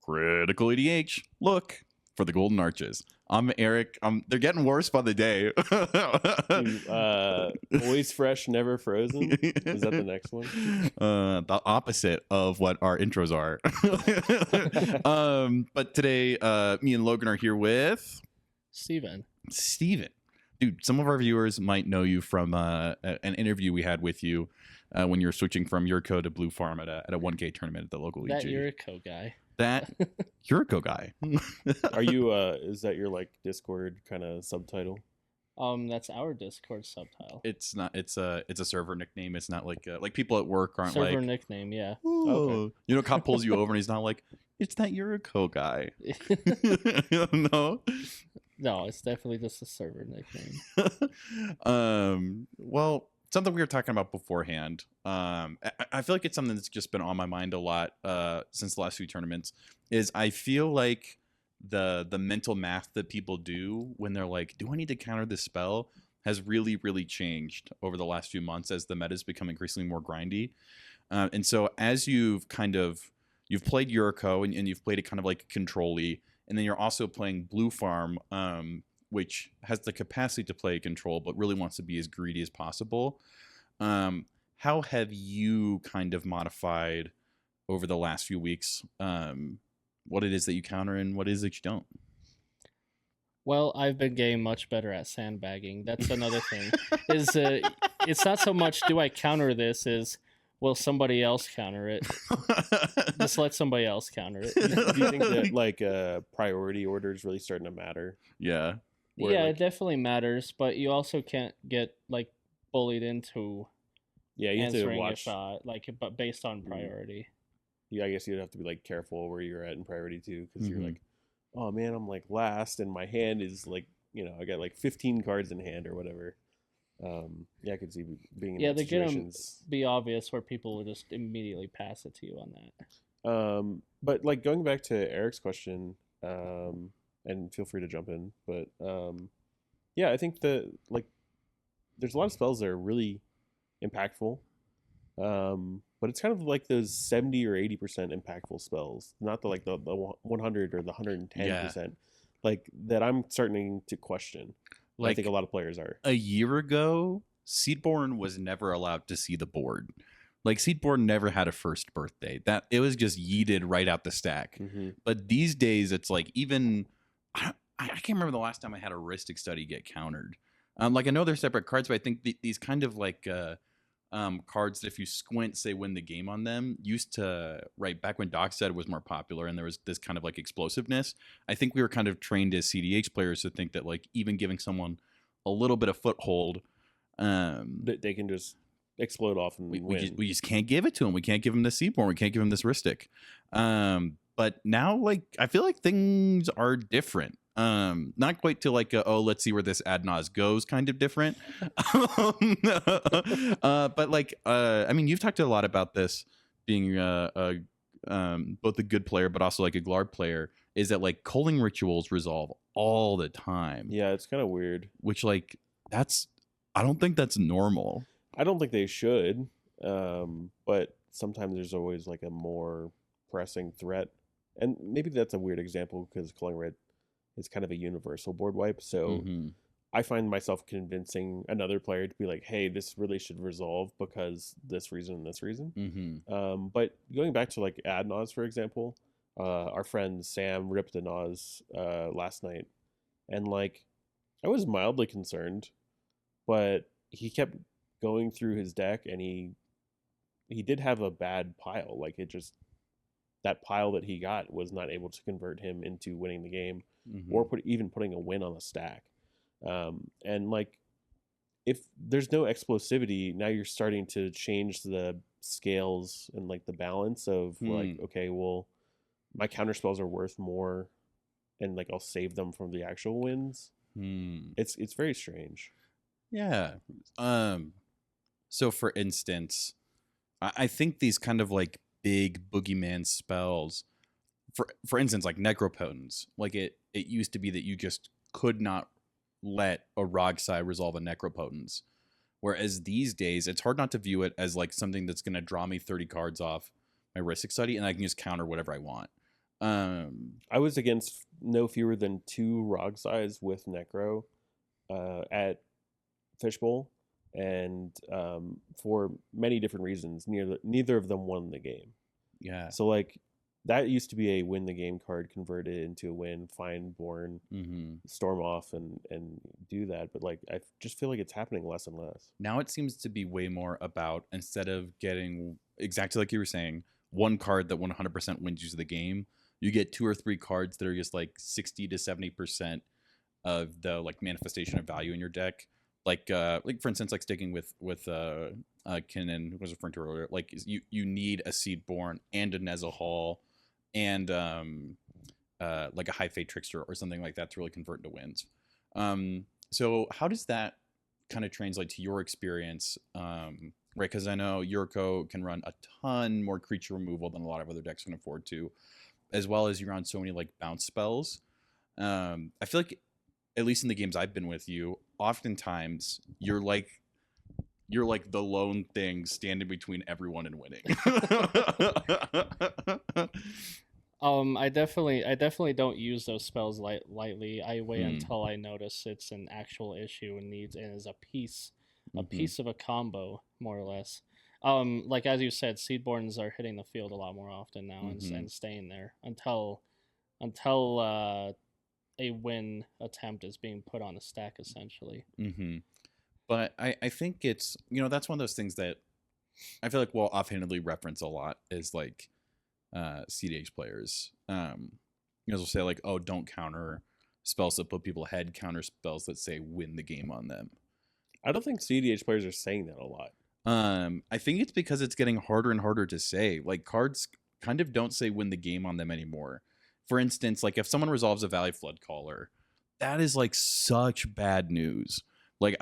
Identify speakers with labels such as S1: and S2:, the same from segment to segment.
S1: Critical EDH. Look for the golden arches. I'm Eric. They're getting worse by the day.
S2: Always fresh, never frozen. Is that the next one?
S1: The opposite of what our intros are. But today, me and Logan are here with
S3: Steven.
S1: Dude, some of our viewers might know you from an interview we had with you when you were switching from Yuriko to Blue Farm at a 1K tournament at the local
S3: That
S1: EG.
S3: Yuriko guy.
S1: That Yuriko guy.
S2: Are you? Is that your like Discord kind of subtitle?
S3: That's our Discord subtitle.
S1: It's not. It's a server nickname. It's not like people at work aren't
S3: Server
S1: like
S3: nickname, yeah.
S1: "Ooh." You know, cop pulls you over and he's not like, it's that Yuriko guy. No.
S3: No, it's definitely just a server nickname.
S1: Well, something we were talking about beforehand. I feel like it's something that's just been on my mind a lot since the last few tournaments. Is I feel like the mental math that people do when they're like, do I need to counter this spell, has really, really changed over the last few months as the meta's become increasingly more grindy. And so as you've played Yuriko and you've played it kind of like control-y, and then you're also playing Blue Farm, which has the capacity to play control, but really wants to be as greedy as possible. How have you kind of modified over the last few weeks what it is that you counter and what it is that you don't?
S3: Well, I've been getting much better at sandbagging. That's another thing. It's not so much do I counter this, is will somebody else counter it? Just let somebody else counter it.
S2: Do you think that like priority order is really starting to matter?
S1: Yeah.
S3: Yeah, it definitely matters, but you also can't get like bullied into
S2: Yeah, you have to
S3: answering a
S2: watch.
S3: shot, but based on priority.
S2: Yeah, I guess you'd have to be like careful where you're at in priority too, because you're
S1: Mhm.
S2: like, oh man, I'm like last, and my hand is like, I got like 15 cards in hand or whatever. Yeah, I could see being in
S3: Yeah,
S2: that
S3: they get 'em
S2: situations.
S3: be obvious where people will just immediately pass it to you on that.
S2: But like going back to Eric's question, and feel free to jump in, but yeah, I think that like there's a lot of spells that are really impactful, but it's kind of like those 70 or 80% impactful spells, not the 100 or the 110%, like that I'm starting to question. I think a lot of players are.
S1: A year ago, Seedborn was never allowed to see the board. Like Seedborn never had a first birthday. That it was just yeeted right out the stack.
S2: Mm-hmm.
S1: But these days, it's like even I can't remember the last time I had a Rhystic Study get countered. Like I know they're separate cards, but I think these kind of like cards that if you squint, say win the game on them, used to back when Dockstead was more popular and there was this kind of like explosiveness. I think we were kind of trained as CDH players to think that like even giving someone a little bit of foothold,
S2: They can just explode off and win.
S1: we just can't give it to him. We can't give him the Seaborn. We can't give him this Rhystic. But now, like, I feel like things are different. Not quite to like let's see where this Adnaz goes kind of different. But like I mean, you've talked a lot about this being both a good player but also like a Glarb player, is that like culling rituals resolve all the time.
S2: Yeah, it's kind of weird.
S1: Which like I don't think that's normal.
S2: I don't think they should, but sometimes there's always like a more pressing threat, and maybe that's a weird example because Culling Red is kind of a universal board wipe. So I find myself convincing another player to be like, "Hey, this really should resolve because this reason and this reason." But going back to like Adnaz, for example, our friend Sam ripped a Naz last night, and like I was mildly concerned, but he kept going through his deck, and he did have a bad pile. Like that pile that he got was not able to convert him into winning the game, or putting a win on the stack. And like if there's no explosivity, now you're starting to change the scales and like the balance of like, okay, well, my counter spells are worth more, and like I'll save them from the actual wins. It's very strange.
S1: Yeah. So for instance, I think these kind of like big boogeyman spells, for instance, like Necropotence, like it used to be that you just could not let a Rogsai resolve a Necropotence. Whereas these days, it's hard not to view it as like something that's going to draw me 30 cards off my Rhystic Study, and I can just counter whatever I want.
S2: I was against no fewer than 2 Rogsides with Necro at Fishbowl, and for many different reasons, neither of them won the game.
S1: Yeah.
S2: So like that used to be a win the game card converted into a win, find Born, storm off and do that. But like I just feel like it's happening less and less.
S1: Now it seems to be way more about, instead of getting exactly like you were saying, one card that 100% wins you the game, you get 2 or 3 cards that are just like 60 to 70% of the like manifestation of value in your deck. Like for instance, like sticking with Kinnan was referring to earlier, like you need a Seedborn and a Nezahal and like a High Fate Trickster or something like that to really convert into wins. So how does that kind of translate to your experience? Right, because I know Yuriko can run a ton more creature removal than a lot of other decks can afford to, as well as you run so many like bounce spells. I feel like, at least in the games I've been with you, oftentimes you're like the lone thing standing between everyone and winning.
S3: I definitely don't use those spells lightly. I wait until I notice it's an actual issue and is a piece of a combo, more or less. Like as you said, Seedborns are hitting the field a lot more often now and staying there until a win attempt is being put on a stack, essentially.
S1: But I think it's, that's one of those things that I feel like we'll offhandedly reference a lot is like CDH players. We'll say like, oh, don't counter spells that put people ahead, counter spells that say win the game on them.
S2: I don't think CDH players are saying that a lot.
S1: I think it's because it's getting harder and harder to say. Like cards kind of don't say win the game on them anymore. For instance, like if someone resolves a Valley Flood Caller, that is like such bad news. Like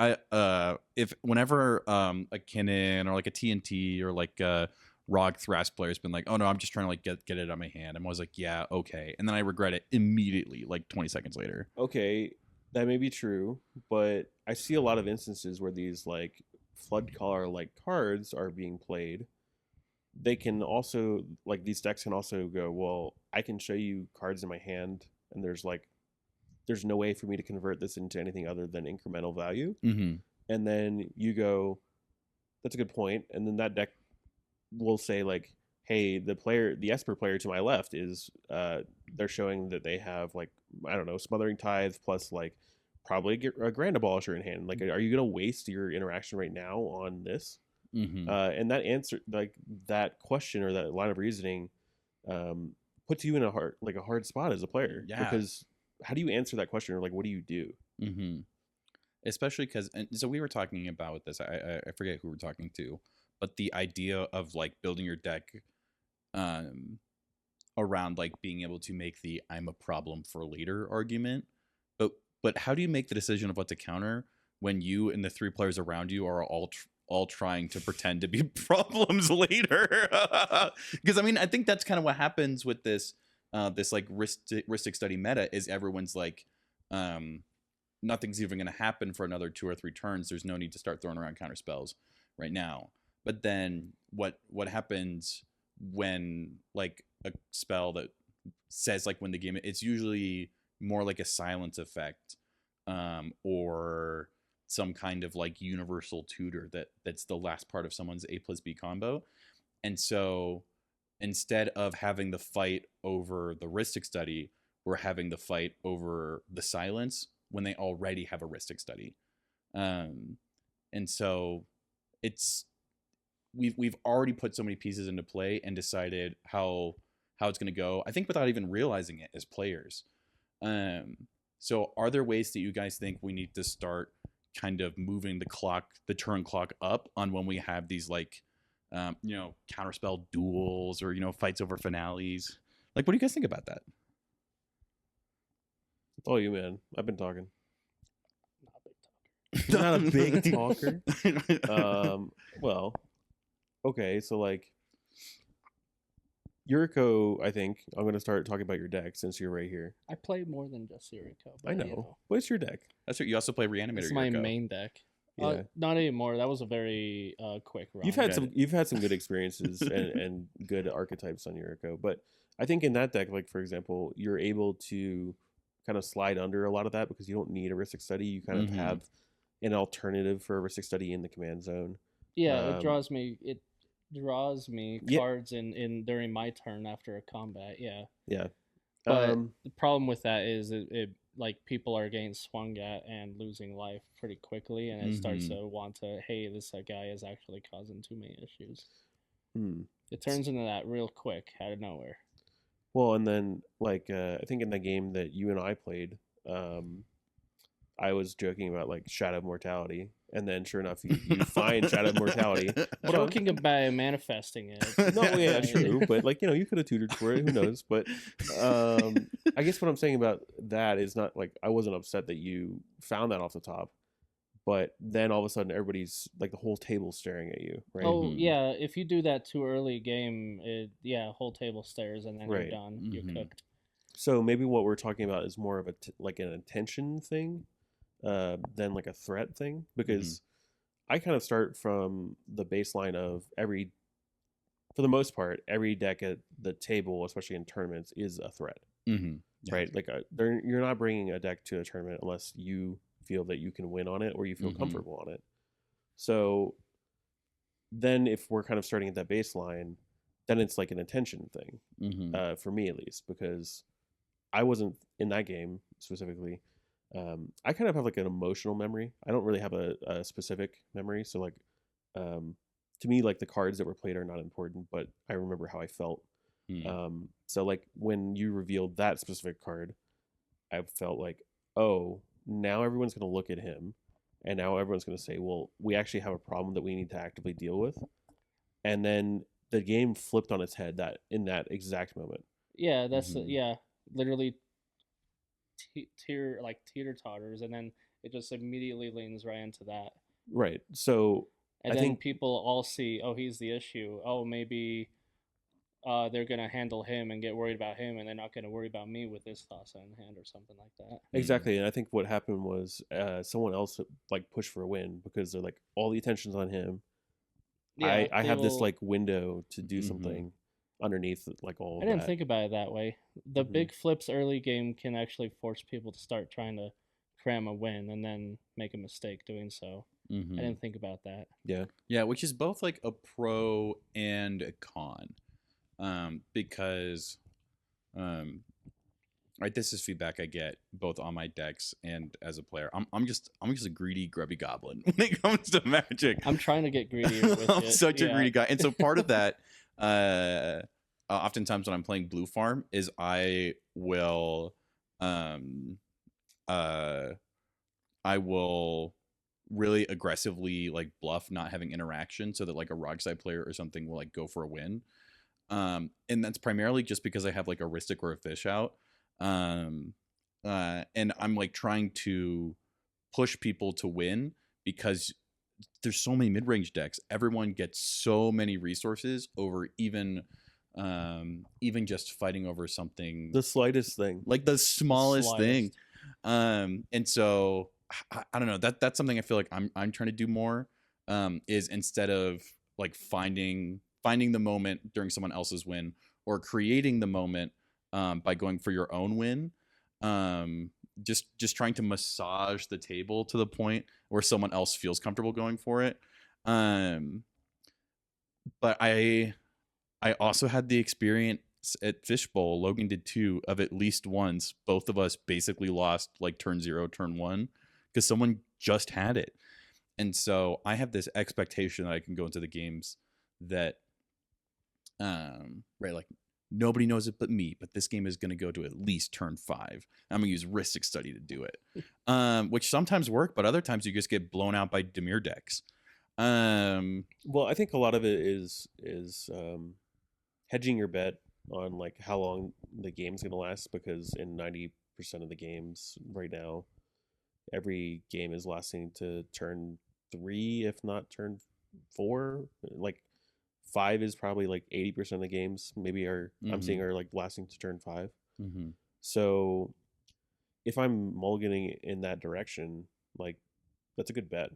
S1: if whenever a Kinnan or like a TNT or like a Rog Thrash player has been like, oh no, I'm just trying to like get it on my hand, I'm always like, yeah, okay, and then I regret it immediately, like 20 seconds later.
S2: Okay, that may be true, but I see a lot of instances where these like Flood Caller like cards are being played. They can also, like, these decks can also go, well, I can show you cards in my hand, and there's no way for me to convert this into anything other than incremental value. And then you go, that's a good point. And then that deck will say, like, hey, the Esper player to my left is, they're showing that they have, like, I don't know, Smothering Tithe plus, like, probably a Grand Abolisher in hand. Like, are you going to waste your interaction right now on this? And that answer, like that question or that line of reasoning, puts you in a hard spot as a player.
S1: Yeah.
S2: Because how do you answer that question, or like what do you do?
S1: Especially because, and so we were talking about this. I forget who we're talking to, but the idea of like building your deck, around like being able to make the "I'm a problem for later" argument. But how do you make the decision of what to counter when you and the 3 players around you are all trying to pretend to be problems later? Because I mean, I think that's kind of what happens with this like Rhystic Study meta is everyone's like, nothing's even going to happen for another 2 or 3 turns. There's no need to start throwing around counter spells right now. But then what happens when like a spell that says like win the game, it's usually more like a silence effect, or some kind of like universal tutor that's the last part of someone's A+B combo. And so instead of having the fight over the Rhystic Study, we're having the fight over the silence when they already have a Rhystic Study. And so we've already put so many pieces into play and decided how it's going to go, I think, without even realizing it as players. So are there ways that you guys think we need to start kind of moving the turn clock up on when we have these like, counterspell duels or, fights over finales? Like, what do you guys think about that?
S2: It's all you, man. I've been talking. Not a big talker. Well, okay, so like Yuriko, I think I'm going to start talking about your deck since you're right here.
S3: I play more than just Yuriko.
S2: I know. What's your deck?
S1: That's right. You also play Reanimator.
S3: It's my
S1: Yuriko.
S3: main deck.
S2: Yeah.
S3: Not anymore. That was a very quick run.
S2: You've had some good experiences and good archetypes on Yuriko, but I think in that deck, like for example, you're able to kind of slide under a lot of that because you don't need a Rhystic Study. You kind of
S1: Mhm.
S2: have an alternative for a Rhystic Study in the command zone.
S3: Yeah, it
S2: Um,
S3: draws me. It draws me
S2: Yeah.
S3: cards in during my turn after a combat. Yeah,
S2: Yeah.
S3: but
S2: Um,
S3: the problem with that is it like people are getting swung at and losing life pretty quickly, and it starts
S1: Mhm.
S3: to want to, hey, this guy is actually causing too many issues.
S2: hmm.
S3: It turns into that real quick out of nowhere.
S2: Well, and then like I think in the game that you and I played, I was joking about like Shadow of Mortality, and then sure enough, you find Shadow of Mortality. Hold on.
S3: Joking about manifesting it.
S2: No, yeah, true, but like you could have tutored for it. Who knows? But I guess what I'm saying about that is not like I wasn't upset that you found that off the top, but then all of a sudden everybody's like the whole table's staring at you, right?
S3: Oh
S1: Mhm.
S3: yeah, if you do that too early game, whole table stares and then
S2: Right.
S3: you're done.
S1: Mhm.
S3: You're cooked.
S2: So maybe what we're talking about is more of like an attention thing, than like a threat thing, because I kind of start from the baseline of for the most part, every deck at the table, especially in tournaments, is a threat,
S1: Mhm. Yeah.
S2: right? Like you're not bringing a deck to a tournament unless you feel that you can win on it or you feel
S1: Mhm.
S2: comfortable on it. So then, if we're kind of starting at that baseline, then it's like an attention thing,
S1: Mhm.
S2: for me at least, because I wasn't in that game specifically. I kind of have like an emotional memory. I don't really have a specific memory. So like, to me, like the cards that were played are not important, but I remember how I felt.
S1: Mhm.
S2: So like when you revealed that specific card, I felt like, oh, now everyone's going to look at him, and now everyone's going to say, well, we actually have a problem that we need to actively deal with. And then the game flipped on its head that in that exact moment.
S3: Yeah, that's
S1: Mhm.
S3: literally teeter totters, and then it just immediately leans right into that.
S2: Right. So
S3: And
S2: I
S3: then
S2: think
S3: people all see, oh, he's the issue. Oh, maybe they're gonna handle him and get worried about him, and they're not gonna worry about me with this toss in hand or something like that.
S2: exactly, and I think what happened was someone else like pushed for a win because they're like all the attention's on him.
S3: Yeah,
S2: I
S3: they
S2: have this
S3: will.
S2: like window to do
S1: Mhm.
S2: something underneath like all
S3: I
S2: of
S3: didn't
S2: that.
S3: think about it that way. The
S2: Mhm.
S3: big flips early game can actually force people to start trying to cram a win and then make a mistake doing so. I
S1: Mhm.
S3: didn't think about that.
S2: Yeah.
S1: Yeah, which is both like a pro and a con, because right, this is feedback I get both on my decks and as a player. I'm just a greedy grubby goblin when it comes to Magic.
S3: I'm trying to get greedier with
S1: I'm
S3: it.
S1: such a
S3: Yeah.
S1: greedy guy, and so part of that, oftentimes when I'm playing Blue Farm, is I will, um, uh, I will really aggressively like bluff not having interaction so that like a Rogside player or something will like go for a win. And that's primarily just because I have like a Rhystic or a Fish out. Um, and I'm like trying to push people to win because there's so many mid-range decks. Everyone gets so many resources over even just fighting over something
S2: The slightest thing.
S1: like the smallest thing.
S3: Slightest.
S1: And so I don't know, that's something I feel like I'm trying to do more, is instead of like finding the moment during someone else's win or creating the moment, by going for your own win, just trying to massage the table to the point where someone else feels comfortable going for it. But I also had the experience at Fishbowl. Logan did too, of at least once both of us basically lost like turn 0, turn 1 because someone just had it. And so I have this expectation that I can go into the games that right, like nobody knows it but me, but this game is going to go to at least turn 5. I'm going to use Rhystic Study to do it. Which sometimes work, but other times you just get blown out by Dimir decks.
S2: Well, I think a lot of it is hedging your bet on like how long the game's going to last, because in 90% of the games right now, every game is lasting to turn 3, if not turn 4. Like 5 is probably like 80% of the games maybe I'm seeing are like lasting to turn 5.
S1: Mm-hmm.
S2: So if I'm mulliganing in that direction, like that's a good bet.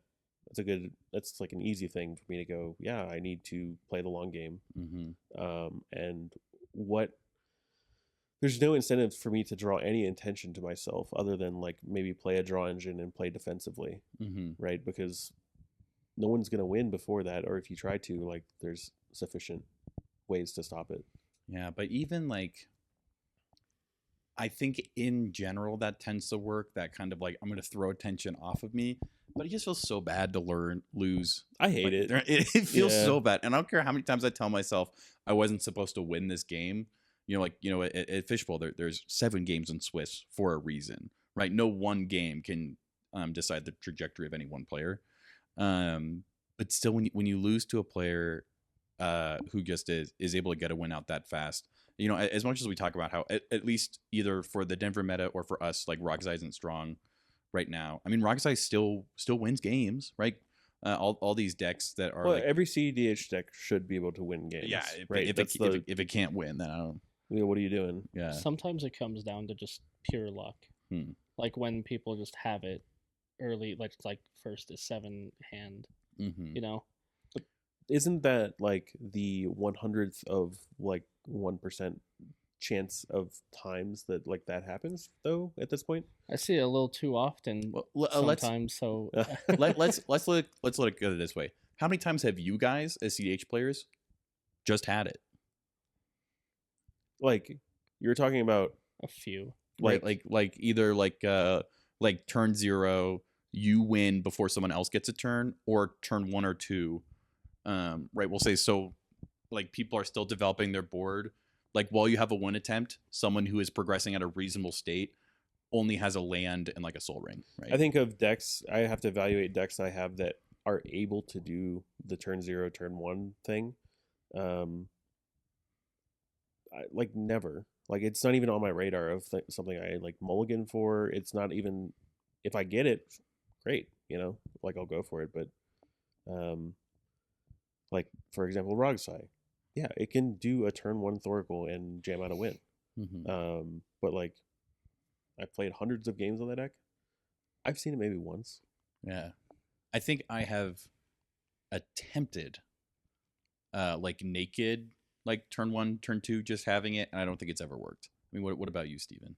S2: That's like an easy thing for me to go, yeah, I need to play the long game.
S1: Mm-hmm.
S2: And what there's no incentive for me to draw any attention to myself other than like maybe play a draw engine and play defensively, right? Because no one's gonna win before that, or if you try to, like, there's sufficient ways to stop it.
S1: Yeah, but even like, I think in general that tends to work. That kind of like, I'm going to throw attention off of me, but it just feels so bad to lose.
S2: I hate
S1: Like,
S2: it.
S1: it feels
S2: Yeah.
S1: so bad, and I don't care how many times I tell myself I wasn't supposed to win this game. At Fishbowl, there's 7 games in Swiss for a reason, right? No one game can decide the trajectory of any one player. But still, when you lose to a player who just is able to get a win out that fast, as much as we talk about how at least either for the Denver meta or for us, like Rockzai isn't strong right now. I mean, Rockzai still wins games, right? All these decks that are
S2: Well,
S1: like,
S2: every CDH deck should be able to win games.
S1: yeah,
S2: right.
S1: if it can't win, then I don't.
S2: What are you doing?
S1: Yeah.
S3: Sometimes it comes down to just pure luck. Like when people just have it early, like first is 7 hand,
S1: Mm-hmm.
S3: you know?
S2: Isn't that like the 100th of like 1% chance of times that like that happens though at this point?
S3: I see it a little too often
S1: Well, let's
S3: sometimes, so
S1: let's let it go this way. How many times have you guys as CDH players just had it?
S2: Like you're talking about
S3: a few.
S1: Like either like turn 0 you win before someone else gets a turn, or turn 1 or 2, right? We'll say, so like people are still developing their board, like while you have a win attempt, someone who is progressing at a reasonable state only has a land and like a soul ring, right?
S2: I think of decks, I have to evaluate decks I have that are able to do the turn 0 turn 1 thing. Like never, like it's not even on my radar of something I like mulligan for. It's not even, if I get it, great, like I'll go for it. But like for example, Rogsai, yeah, it can do a turn 1 Thoracle and jam out a win. But like I've played hundreds of games on that deck. I've seen it maybe once.
S1: Yeah, I think I have attempted like naked, like turn 1 turn 2 just having it, and I don't think it's ever worked. I mean, what about you, Steven?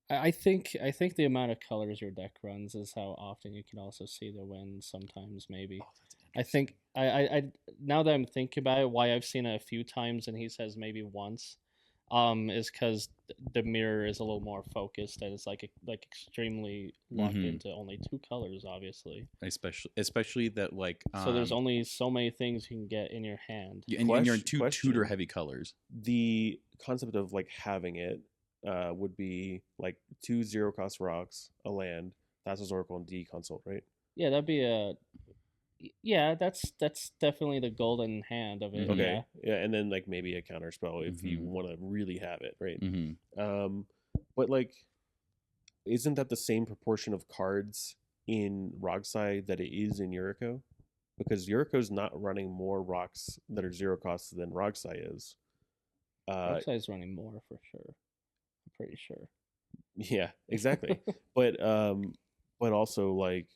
S3: I think the amount of colors your deck runs is how often you can also see the win. Sometimes maybe.
S1: Oh, that's
S3: I think I now that I'm thinking about it, why I've seen it a few times and he says maybe once, is because the mirror is a little more focused and it's like extremely locked into only 2 colors, obviously.
S1: Especially that like
S3: so there's only so many things you can get in your hand.
S1: and you're in 2 tutor heavy colors.
S2: The concept of like having it would be like 2 0-cost rocks, a land, Thassa's Oracle, and D Consult, right?
S3: Yeah, that'd be that's definitely the golden hand of it.
S2: Okay, yeah, and then like maybe a counter spell if you want to really have it, right? But like, isn't that the same proportion of cards in Rogsai that it is in Yuriko? Because Yuriko's not running more rocks that are 0 costs than Rogsai is.
S3: Rogsai is running more for sure. I'm pretty sure.
S2: Yeah, exactly. but also like,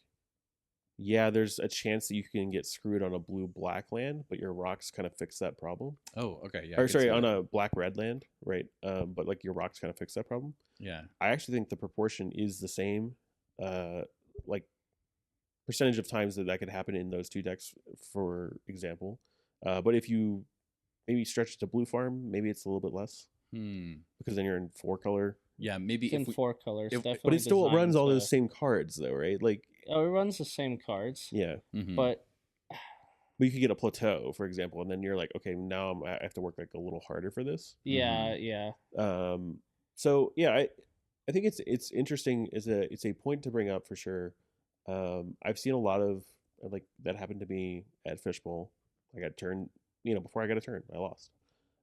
S2: yeah, there's a chance that you can get screwed on a blue-black land, but your rocks kind of fix that problem.
S1: Oh, okay, yeah.
S2: Or sorry, on a black-red land, right? But like your rocks kind of fix that problem.
S1: Yeah.
S2: I actually think the proportion is the same, like percentage of times that could happen in those 2 decks, for example. But if you maybe stretch it to blue farm, maybe it's a little bit less. Because then you're in 4 color.
S1: Yeah, maybe
S3: it's in 4 colors. Definitely,
S2: but it still runs all those same cards, though, right? Like,
S3: oh, it runs the same cards.
S2: Yeah,
S3: but
S2: you could get a plateau, for example, and then you're like, okay, now I have to work like a little harder for this.
S3: Yeah, yeah.
S2: So yeah, I think it's interesting. It's a point to bring up for sure. I've seen a lot of like that happened to me at Fishbowl. I got turned, before I got a turn, I lost.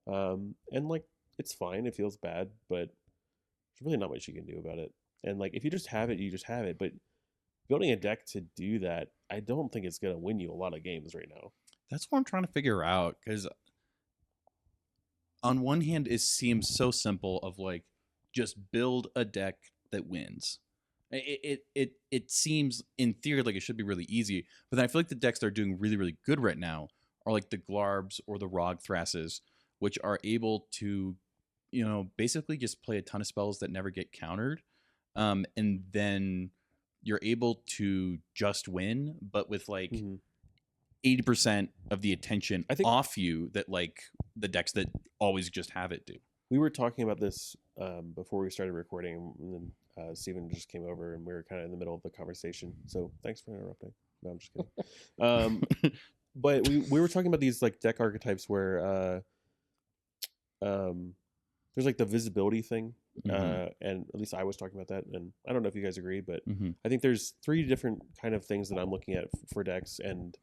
S2: And like it's fine. It feels bad, but there's really not much you can do about it. And like if you just have it, you just have it. But building a deck to do that, I don't think it's gonna win you a lot of games right now.
S1: That's what I'm trying to figure out, because on one hand, it seems so simple of like just build a deck that wins. It seems in theory like it should be really easy, but then I feel like the decks that are doing really, really good right now are like the Glarbs or the Rog Thrasses, which are able to basically just play a ton of spells that never get countered, and then you're able to just win, but with like
S2: Mhm.
S1: 80% of the attention
S2: I think-
S1: off you that like the decks that always just have it do.
S2: We were talking about this before we started recording, and then Steven just came over, and we were kind of in the middle of the conversation. So thanks for interrupting. No, I'm just kidding. But we were talking about these like deck archetypes where there's like the visibility thing,
S1: Mhm.
S2: and at least I was talking about that, and I don't know if you guys agree, but
S1: Mhm.
S2: I think there's 3 different kind of things that I'm looking at for decks, and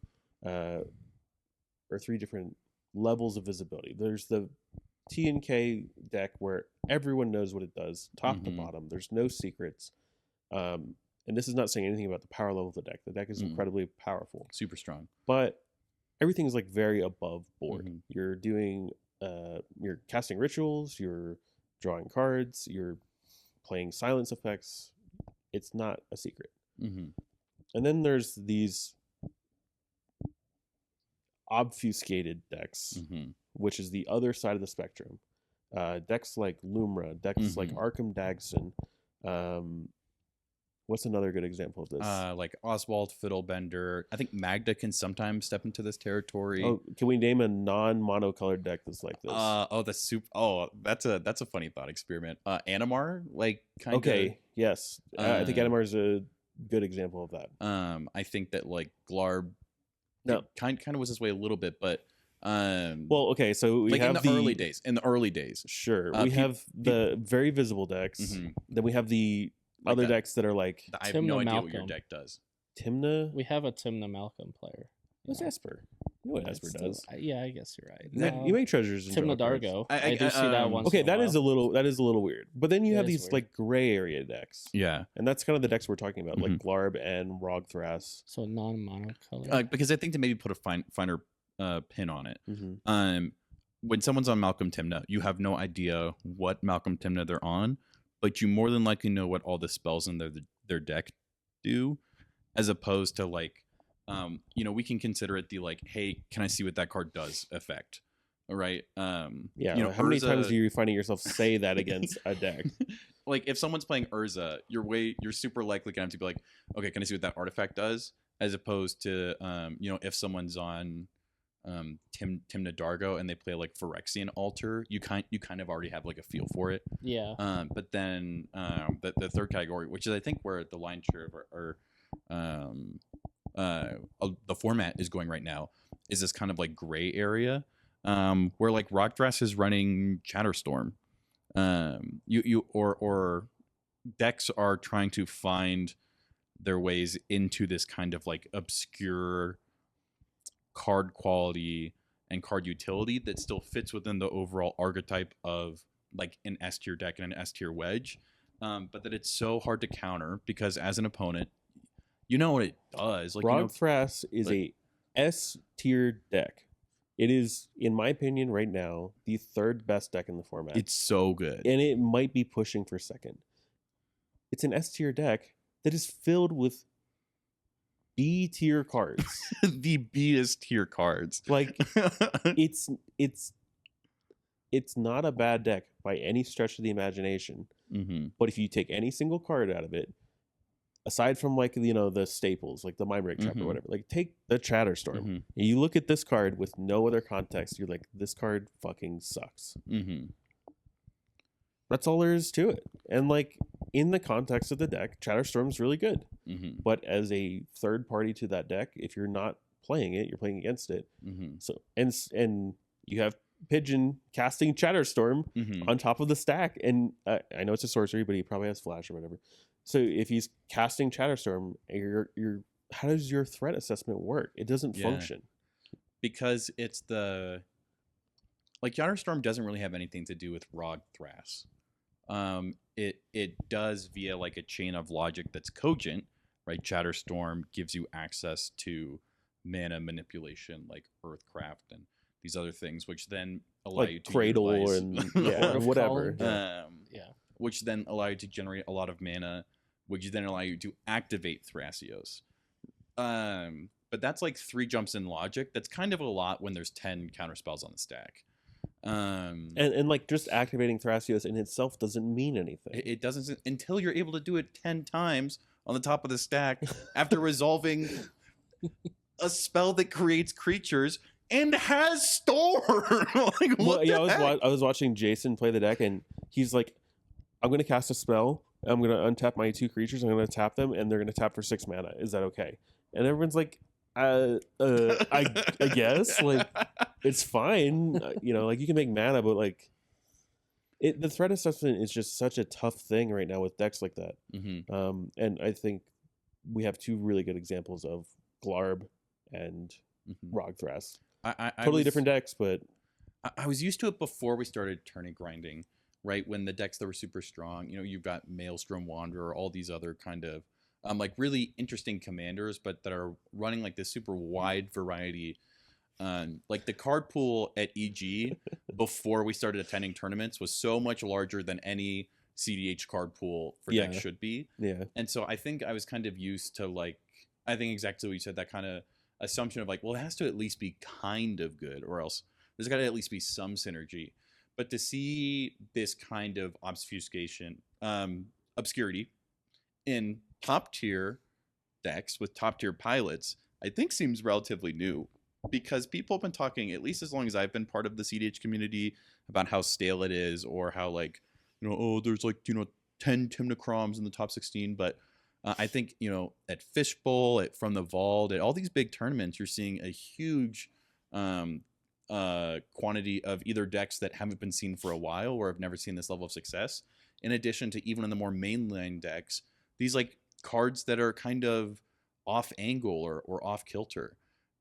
S2: or 3 different levels of visibility. There's the T&K deck where everyone knows what it does, top to
S1: Mhm.
S2: bottom. There's no secrets. And this is not saying anything about the power level of the deck. The deck is
S1: Mm.
S2: incredibly powerful,
S1: Super strong.
S2: but everything is like very above board.
S1: Mhm.
S2: You're doing, you're casting rituals, you're drawing cards, you're playing silence effects. It's not a secret.
S1: Mm-hmm.
S2: And then there's these obfuscated decks,
S1: Mm-hmm.
S2: which is the other side of the spectrum. Decks like Lumra, decks like
S1: Mhm.
S2: Arkham Dagson. What's another good example of this?
S1: Like Oswald Fiddlebender. I think Magda can sometimes step into this territory.
S2: Oh, can we name a non-monocolored deck that's like this?
S1: That's a funny thought experiment. Animar, like kind of.
S2: Okay, yes. I think
S1: uh,
S2: Animar is a good example of that.
S1: I think that like Glarb,
S2: No.
S1: kind of was this way a little bit, but
S2: Well, okay, so we
S1: like
S2: have
S1: in the early days. In the early days,
S2: Sure, we
S1: peop-
S2: have the very visible decks.
S1: Mhm.
S2: Then we have the
S1: Like
S2: other
S1: a-
S2: decks that are like
S1: I have no
S3: Timna
S1: idea what your
S3: Malcolm.
S1: deck does.
S2: Timna.
S3: We have a Timna Malcolm player.
S2: What's
S3: Yeah.
S2: Esper? You know what
S3: It's
S2: Esper
S3: still-
S2: does.
S3: Yeah, I guess you're right.
S2: You make treasures. and
S3: Timna
S2: draw cards.
S3: Dargo.
S1: I-
S3: I do see that once.
S2: Okay,
S3: in a
S2: that is
S3: while.
S2: that is a little weird. But then you
S3: It
S2: have
S3: is
S2: these
S3: weird.
S2: like gray area decks,
S1: Yeah,
S2: and that's kind of the decks we're talking about,
S1: Mhm.
S2: like Glarb and Rogthras.
S3: So non-monocolor.
S1: because I think to maybe put a finer pin on it.
S2: Mm-hmm.
S1: When someone's on Malcolm Timna, you have no idea what Malcolm Timna they're on, but you more than likely know what all the spells in their deck do, as opposed to like, we can consider it the like, hey, can I see what that card does effect, right?
S2: Yeah. How many times are you finding yourself say that against a deck?
S1: Like if someone's playing Urza, you're super likely going to be like, okay, can I see what that artifact does, as opposed to if someone's on Timna Dargo and they play like Phyrexian Altar, you kind of already have like a feel for it.
S3: Yeah.
S1: But then the third category, which is I think where the lion's share of the format is going right now, is this kind of like gray area, where like Rockdrass is running Chatterstorm, or decks are trying to find their ways into this kind of like obscure card quality and card utility that still fits within the overall archetype of like an S tier deck and an S tier wedge, but that it's so hard to counter because as an opponent, you know what it does. Like
S2: Rogthras is
S1: like-
S2: a S tier deck. It is, in my opinion, right now the 3rd best deck in the format.
S1: it's so good.
S2: And it might be pushing for 2nd. It's an S tier deck that is filled with B tier cards.
S1: The B tier cards.
S2: Like it's not a bad deck by any stretch of the imagination.
S1: Mm-hmm.
S2: But if you take any single card out of it, aside from like the staples, like the Mind Break Trap
S1: Mhm.
S2: or whatever, like take the Chatterstorm.
S1: Mm-hmm.
S2: And you look at this card with no other context, you're like, this card fucking sucks.
S1: Mm-hmm.
S2: That's all there is to it. And like in the context of the deck, Chatterstorm's really good.
S1: Mm-hmm.
S2: But as a third party to that deck, if you're not playing it, you're playing against it.
S1: Mm-hmm.
S2: So and you have Pigeon casting Chatterstorm
S1: Mm-hmm.
S2: on top of the stack, and I know it's a sorcery, but he probably has flash or whatever. So if he's casting Chatterstorm, you're how does your threat assessment work? It doesn't
S1: Yeah.
S2: function.
S1: Because it's the like Yatterstorm doesn't really have anything to do with Rogthras. It does via like a chain of logic that's cogent, right? Chatterstorm gives you access to mana manipulation like Earthcraft and these other things, which then allow
S2: Like
S1: you to
S2: Cradle
S1: utilize-
S2: and
S3: Port of
S2: whatever.
S3: Call.
S2: Yeah.
S3: Yeah.
S1: which then allow you to generate a lot of mana, which then allow you to activate Thrasios. But that's like 3 jumps in logic. That's kind of a lot when there's 10 counter spells on the stack.
S2: And like just activating Thrasios in itself doesn't mean anything.
S1: It doesn't until you're able to do it 10 times on the top of the stack after resolving a spell that creates creatures and has Storm. Like, what the heck?
S2: I was watching Jason play the deck, and he's like, I'm going to cast a spell. I'm going to untap my 2 creatures. I'm going to tap them, and they're going to tap for 6 mana. Is that okay? And everyone's like, I guess. Like, it's fine. Like, you can make mana, but, like, the threat assessment is just such a tough thing right now with decks like that.
S1: Mm-hmm.
S2: And I think we have 2 really good examples of Glarb and Rogthras. Totally different decks, but
S1: I was used to it before we started tourney grinding, right? When the decks that were super strong, you've got Maelstrom Wanderer, all these other kind of like really interesting commanders, but that are running like this super wide variety. Like the card pool at EG before we started attending tournaments was so much larger than any CDH card pool for decks should be.
S2: Yeah.
S1: And so I think I was kind of used to like, I think exactly what you said, that kind of assumption of like, well, it has to at least be kind of good, or else there's got to at least be some synergy. But to see this kind of obfuscation, obscurity in top tier decks with top tier pilots, I think seems relatively new, because people have been talking, at least as long as I've been part of the CDH community, about how stale it is, or how like, there's like, 10 Timnocroms in the top 16, but I think, at Fishbowl, at From the Vault, at all these big tournaments, you're seeing a huge quantity of either decks that haven't been seen for a while or have never seen this level of success. In addition to, even in the more mainline decks, these like cards that are kind of off angle or off kilter.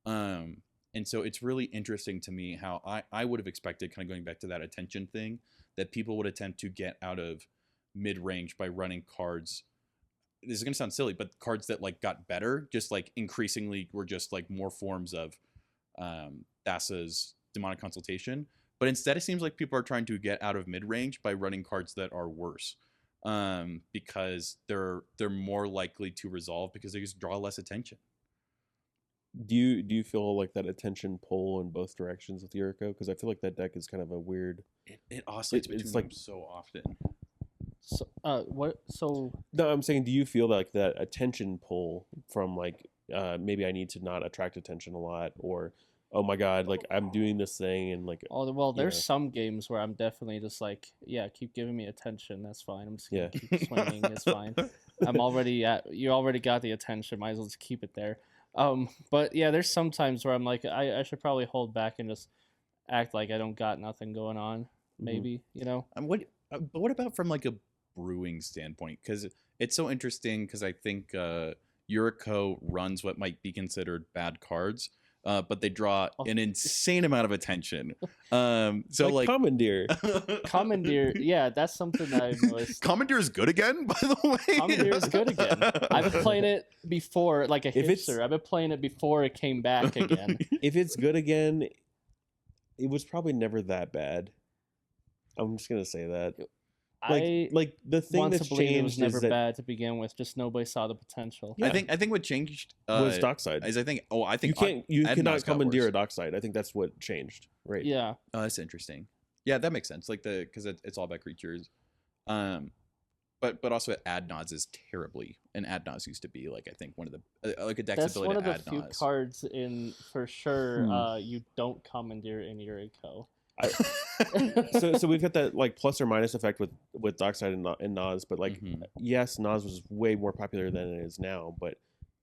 S1: And so it's really interesting to me how I would have expected, kind of going back to that attention thing, that people would attempt to get out of mid-range by running cards. This is going to sound silly, but cards that like got better, just like increasingly were just like more forms of Thassa's Demonic Consultation. But instead, it seems like people are trying to get out of mid-range by running cards that are worse, because they're more likely to resolve because they just draw less attention.
S2: Do you feel like that attention pull in both directions with Yuriko? Because I feel like that deck is kind of a weird.
S1: It oscillates between
S2: it's like
S1: them so often.
S3: So, what? So
S2: No, I'm saying, do you feel like that attention pull from like maybe I need to not attract attention a lot, or oh my god, like I'm doing this thing and like
S3: there's some games where I'm definitely just like, yeah, keep giving me attention. That's fine. I'm just gonna keep swinging. It's fine. You already got the attention. Might as well just keep it there. But yeah, there's some times where I'm like, I should probably hold back and just act like I don't got nothing going on. Maybe
S1: What about from like a brewing standpoint? Because it's so interesting, because I think Yuriko runs what might be considered bad cards, but they draw an insane amount of attention. So like
S2: Commandeer.
S3: Commandeer, yeah, that's something that I've noticed.
S1: Commandeer is good again, by the way.
S3: Commandeer is good again. I've been playing it before, like a hipster. I've been playing it before it came back again.
S2: If it's good again, it was probably never that bad. I'm just gonna say that. Like the thing that's changed
S3: it was never
S2: is that
S3: bad to begin with. Just nobody saw the potential.
S1: Yeah. I think what changed
S2: was Dockside.
S1: Is I think
S2: you cannot commandeer a Dockside. I think that's what changed. Right.
S3: Yeah.
S1: Oh, that's interesting. Yeah, that makes sense. Like because it's all about creatures. But also Adnods is terribly, and Adnods used to be like, I think one of the like a deck's
S3: that's
S1: ability
S3: one
S1: to
S3: of the few
S1: Adnods.
S3: cards in for sure. You don't commandeer in Yuriko.
S2: So we've got that like plus or minus effect with Dockside and Nas, but like yes, Nas was way more popular than it is now, but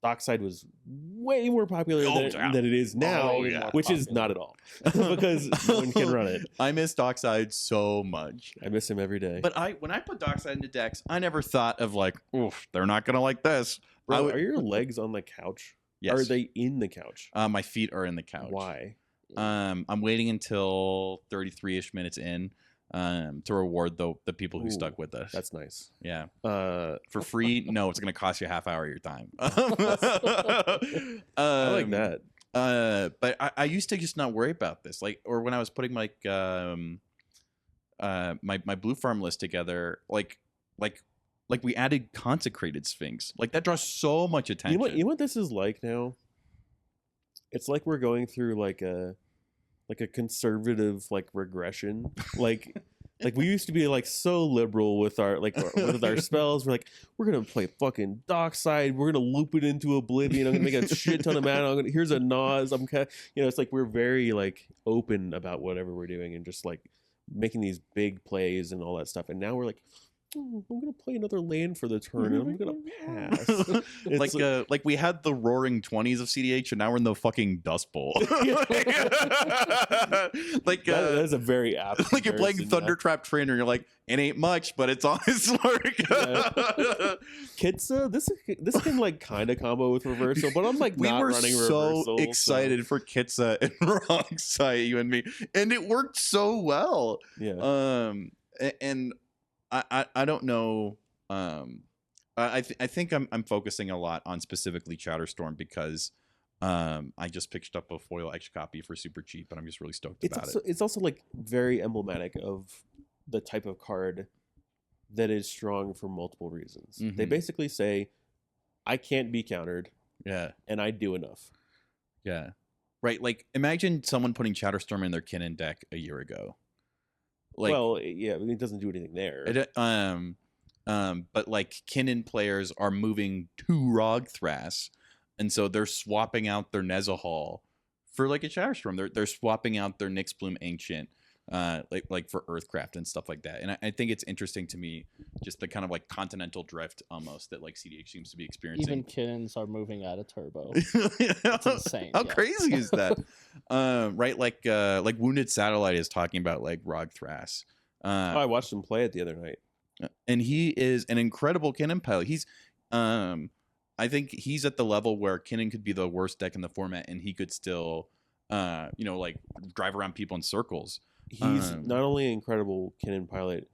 S2: Dockside was way more popular than it is now, which is not at all because no one can run it.
S1: I miss Dockside so much.
S2: I miss him every day.
S1: But when I put Dockside into decks, I never thought of like, oof, they're not gonna like this.
S2: Bro, are your legs on the couch?
S1: Yes.
S2: Are they in the couch?
S1: My feet are in the couch.
S2: Why?
S1: I'm waiting until 33-ish minutes in to reward the people who stuck with us.
S2: That's nice.
S1: Yeah. For free? No, it's gonna cost you a half hour of your time.
S2: I like that.
S1: But I used to just not worry about this. Like, or when I was putting like my blue farm list together, like we added Consecrated Sphinx. Like that draws so much attention.
S2: You know what this is like now? It's like we're going through like a like a conservative like regression. Like we used to be like so liberal with our spells. We're like, we're gonna play fucking Dockside. We're gonna loop it into Oblivion. I'm gonna make a shit ton of mana. Here's a Nas. It's like we're very like open about whatever we're doing and just like making these big plays and all that stuff. And now we're like, I'm gonna play another land for the turn and I'm gonna pass.
S1: Like we had the roaring 20s of CDH and now we're in the fucking Dust Bowl. Like
S2: that is a very apt
S1: like you're playing
S2: comparison,
S1: Thundertrap Trainer, you're like, it ain't much, but it's honest work.
S2: Kitsa, this can like kind of combo with reversal, but I'm like
S1: we
S2: not
S1: were
S2: running
S1: so
S2: reversal.
S1: excited for Kitsa and Wrong Side, you and me, and it worked so well.
S2: Yeah.
S1: And I don't know. I think I'm focusing a lot on specifically Chatterstorm because I just picked up a foil X copy for super cheap, and I'm just really stoked about it.
S2: It's also like very emblematic of the type of card that is strong for multiple reasons. They
S1: Mhm.
S2: basically say, I can't be countered,
S1: Yeah,
S2: and I do enough.
S1: yeah, right. Like imagine someone putting Chatterstorm in their Kinnan deck a year ago. Like,
S2: Well, yeah, I mean, it doesn't do anything there.
S1: but like Kinnan players are moving to Rogthras, and so they're swapping out their Nezahal for like a Chatterstorm. They're swapping out their Nyxbloom Ancient, like for Earthcraft and stuff like that. And I think it's interesting to me, just the kind of like continental drift almost that like CDH seems to be experiencing.
S3: Even Kittens are moving out of turbo.
S1: It's
S3: insane,
S1: How
S3: yeah.
S1: crazy is that? Right, like Wounded Satellite is talking about like Rogthras.
S2: I watched him play it the other night.
S1: And he is an incredible Kinnan pilot. He's I think he's at the level where Kinnan could be the worst deck in the format and he could still like drive around people in circles.
S2: He's not only an incredible Kinnan pilot,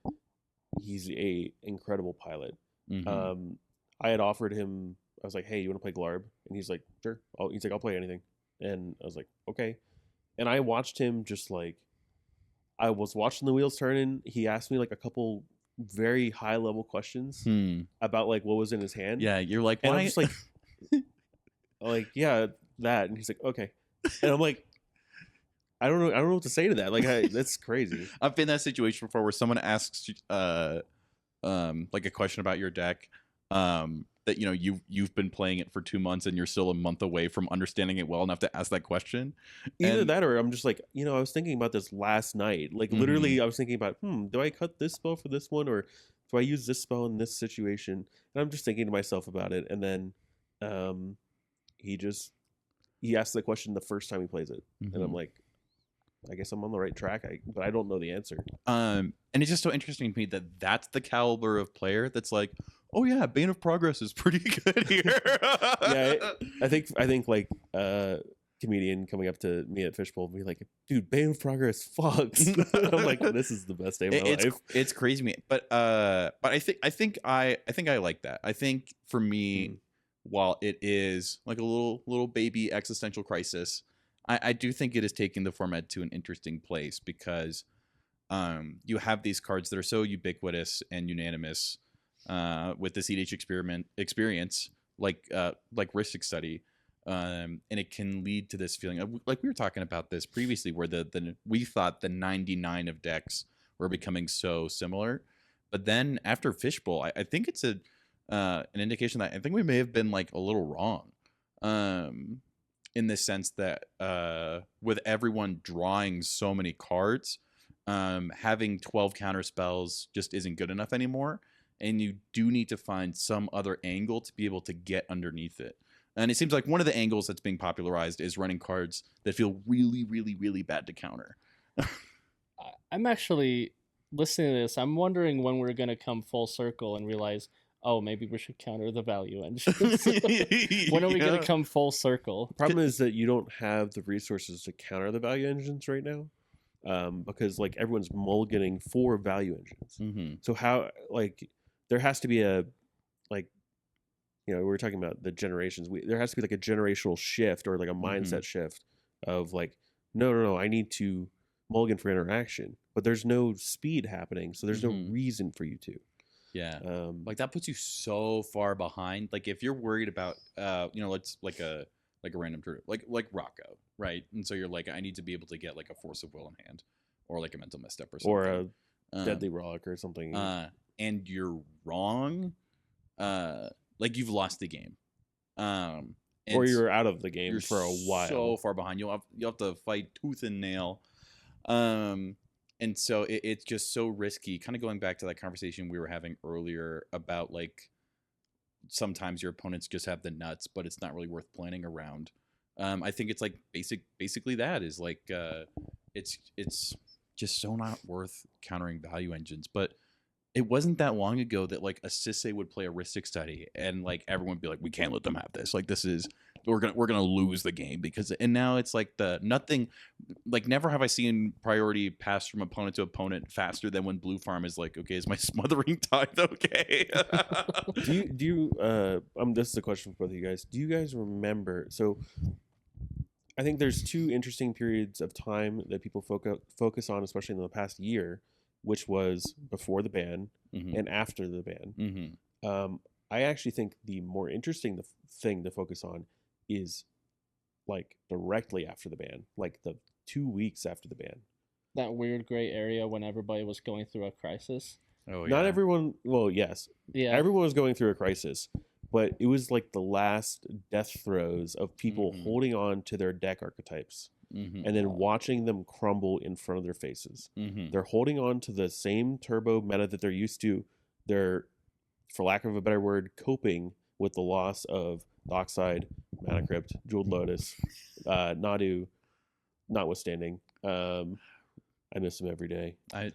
S2: he's a incredible pilot.
S1: Mhm.
S2: I had offered him, I was like, hey, you want to play Glarb? And he's like, sure. He's like, I'll play anything. And I was like, okay. And I watched him just like, I was watching the wheels turning. He asked me like a couple very high level questions about like what was in his hand.
S1: Yeah, you're like,
S2: And
S1: why?
S2: I'm just like, yeah, that. And he's like, okay. And I'm like, I don't know what to say to that. Like, that's crazy.
S1: I've been in that situation before where someone asks like a question about your deck that you've been playing it for 2 months and you're still a month away from understanding it well enough to ask that question.
S2: Either
S1: And-
S2: that or I'm just like, I was thinking about this last night. Like literally I was thinking about, do I cut this spell for this one or do I use this spell in this situation? And I'm just thinking to myself about it. And then he asks the question the first time he plays it. And I'm like, I guess I'm on the right track, but I don't know the answer.
S1: And it's just so interesting to me that that's the caliber of player that's like, oh yeah, Bane of Progress is pretty good here.
S2: Yeah, I think like comedian coming up to me at Fishbowl and be like, dude, Bane of Progress fucks. I'm like, this is the best day of my life.
S1: It's crazy to me, but I think I like that. I think for me, while it is like a little baby existential crisis, I do think it is taking the format to an interesting place because you have these cards that are so ubiquitous and unanimous with the CDH experience, like Rhystic Study, and it can lead to this feeling of, like we were talking about this previously, where we thought the 99 of decks were becoming so similar, but then after Fishbowl, I think it's an indication that I think we may have been like a little wrong. In the sense that with everyone drawing so many cards, having 12 counter spells just isn't good enough anymore. And you do need to find some other angle to be able to get underneath it. And it seems like one of the angles that's being popularized is running cards that feel really, really, really bad to counter.
S3: I'm actually listening to this. I'm wondering when we're going to come full circle and realize, oh, maybe we should counter the value engines. When are we going to come full circle?
S2: The problem is that you don't have the resources to counter the value engines right now, because like everyone's mulliganing for value engines.
S1: Mm-hmm.
S2: So how there has to be a we were talking about the generations. There has to be like a generational shift or like a mindset shift of like, no, I need to mulligan for interaction, but there's no speed happening, so there's no reason for you to.
S1: Yeah. Like that puts you so far behind. Like if you're worried about let's like a like a random turtle, like Rocco, right? And so you're like, I need to be able to get like a force of will in hand, or like a mental misstep or something,
S2: or a
S1: Um,
S2: deadly rock or something.
S1: and you're wrong, like you've lost the game. And
S2: or you're out of the game
S1: you're
S2: for a while.
S1: so far behind. You'll have to fight tooth and nail. And so it's just so risky. Kind of going back to that conversation we were having earlier about like sometimes your opponents just have the nuts, but it's not really worth planning around. I think it's like basically that is like it's just so not worth countering value engines. But it wasn't that long ago that like a Sisse would play a Rhystic Study and like everyone would be like, we can't let them have this. Like this is we're gonna lose the game because and now it's like the nothing like never have I seen priority pass from opponent to opponent faster than when Blue Farm is like, okay, is my Smothering Tithe okay?
S2: do you this is a question for both of you guys. Do you guys remember? So I think there's two interesting periods of time that people focus on, especially in the past year, which was before the ban
S1: Mhm.
S2: and after the ban.
S1: Mhm.
S2: I actually think the more interesting thing to focus on is like directly after the ban, like the 2 weeks after the ban.
S3: That weird gray area when everybody was going through a crisis.
S1: Oh
S2: Not
S1: yeah.
S2: everyone, well, yes,
S3: Yeah.
S2: everyone was going through a crisis, but it was like the last death throes of people
S1: Mhm.
S2: holding on to their deck archetypes
S1: Mhm.
S2: and then watching them crumble in front of their faces.
S1: Mhm.
S2: They're holding on to the same turbo meta that they're used to. They're, for lack of a better word, coping with the loss of Dockside, Mana Crypt, Jeweled Lotus, Nadu, notwithstanding. I miss him every day.
S3: I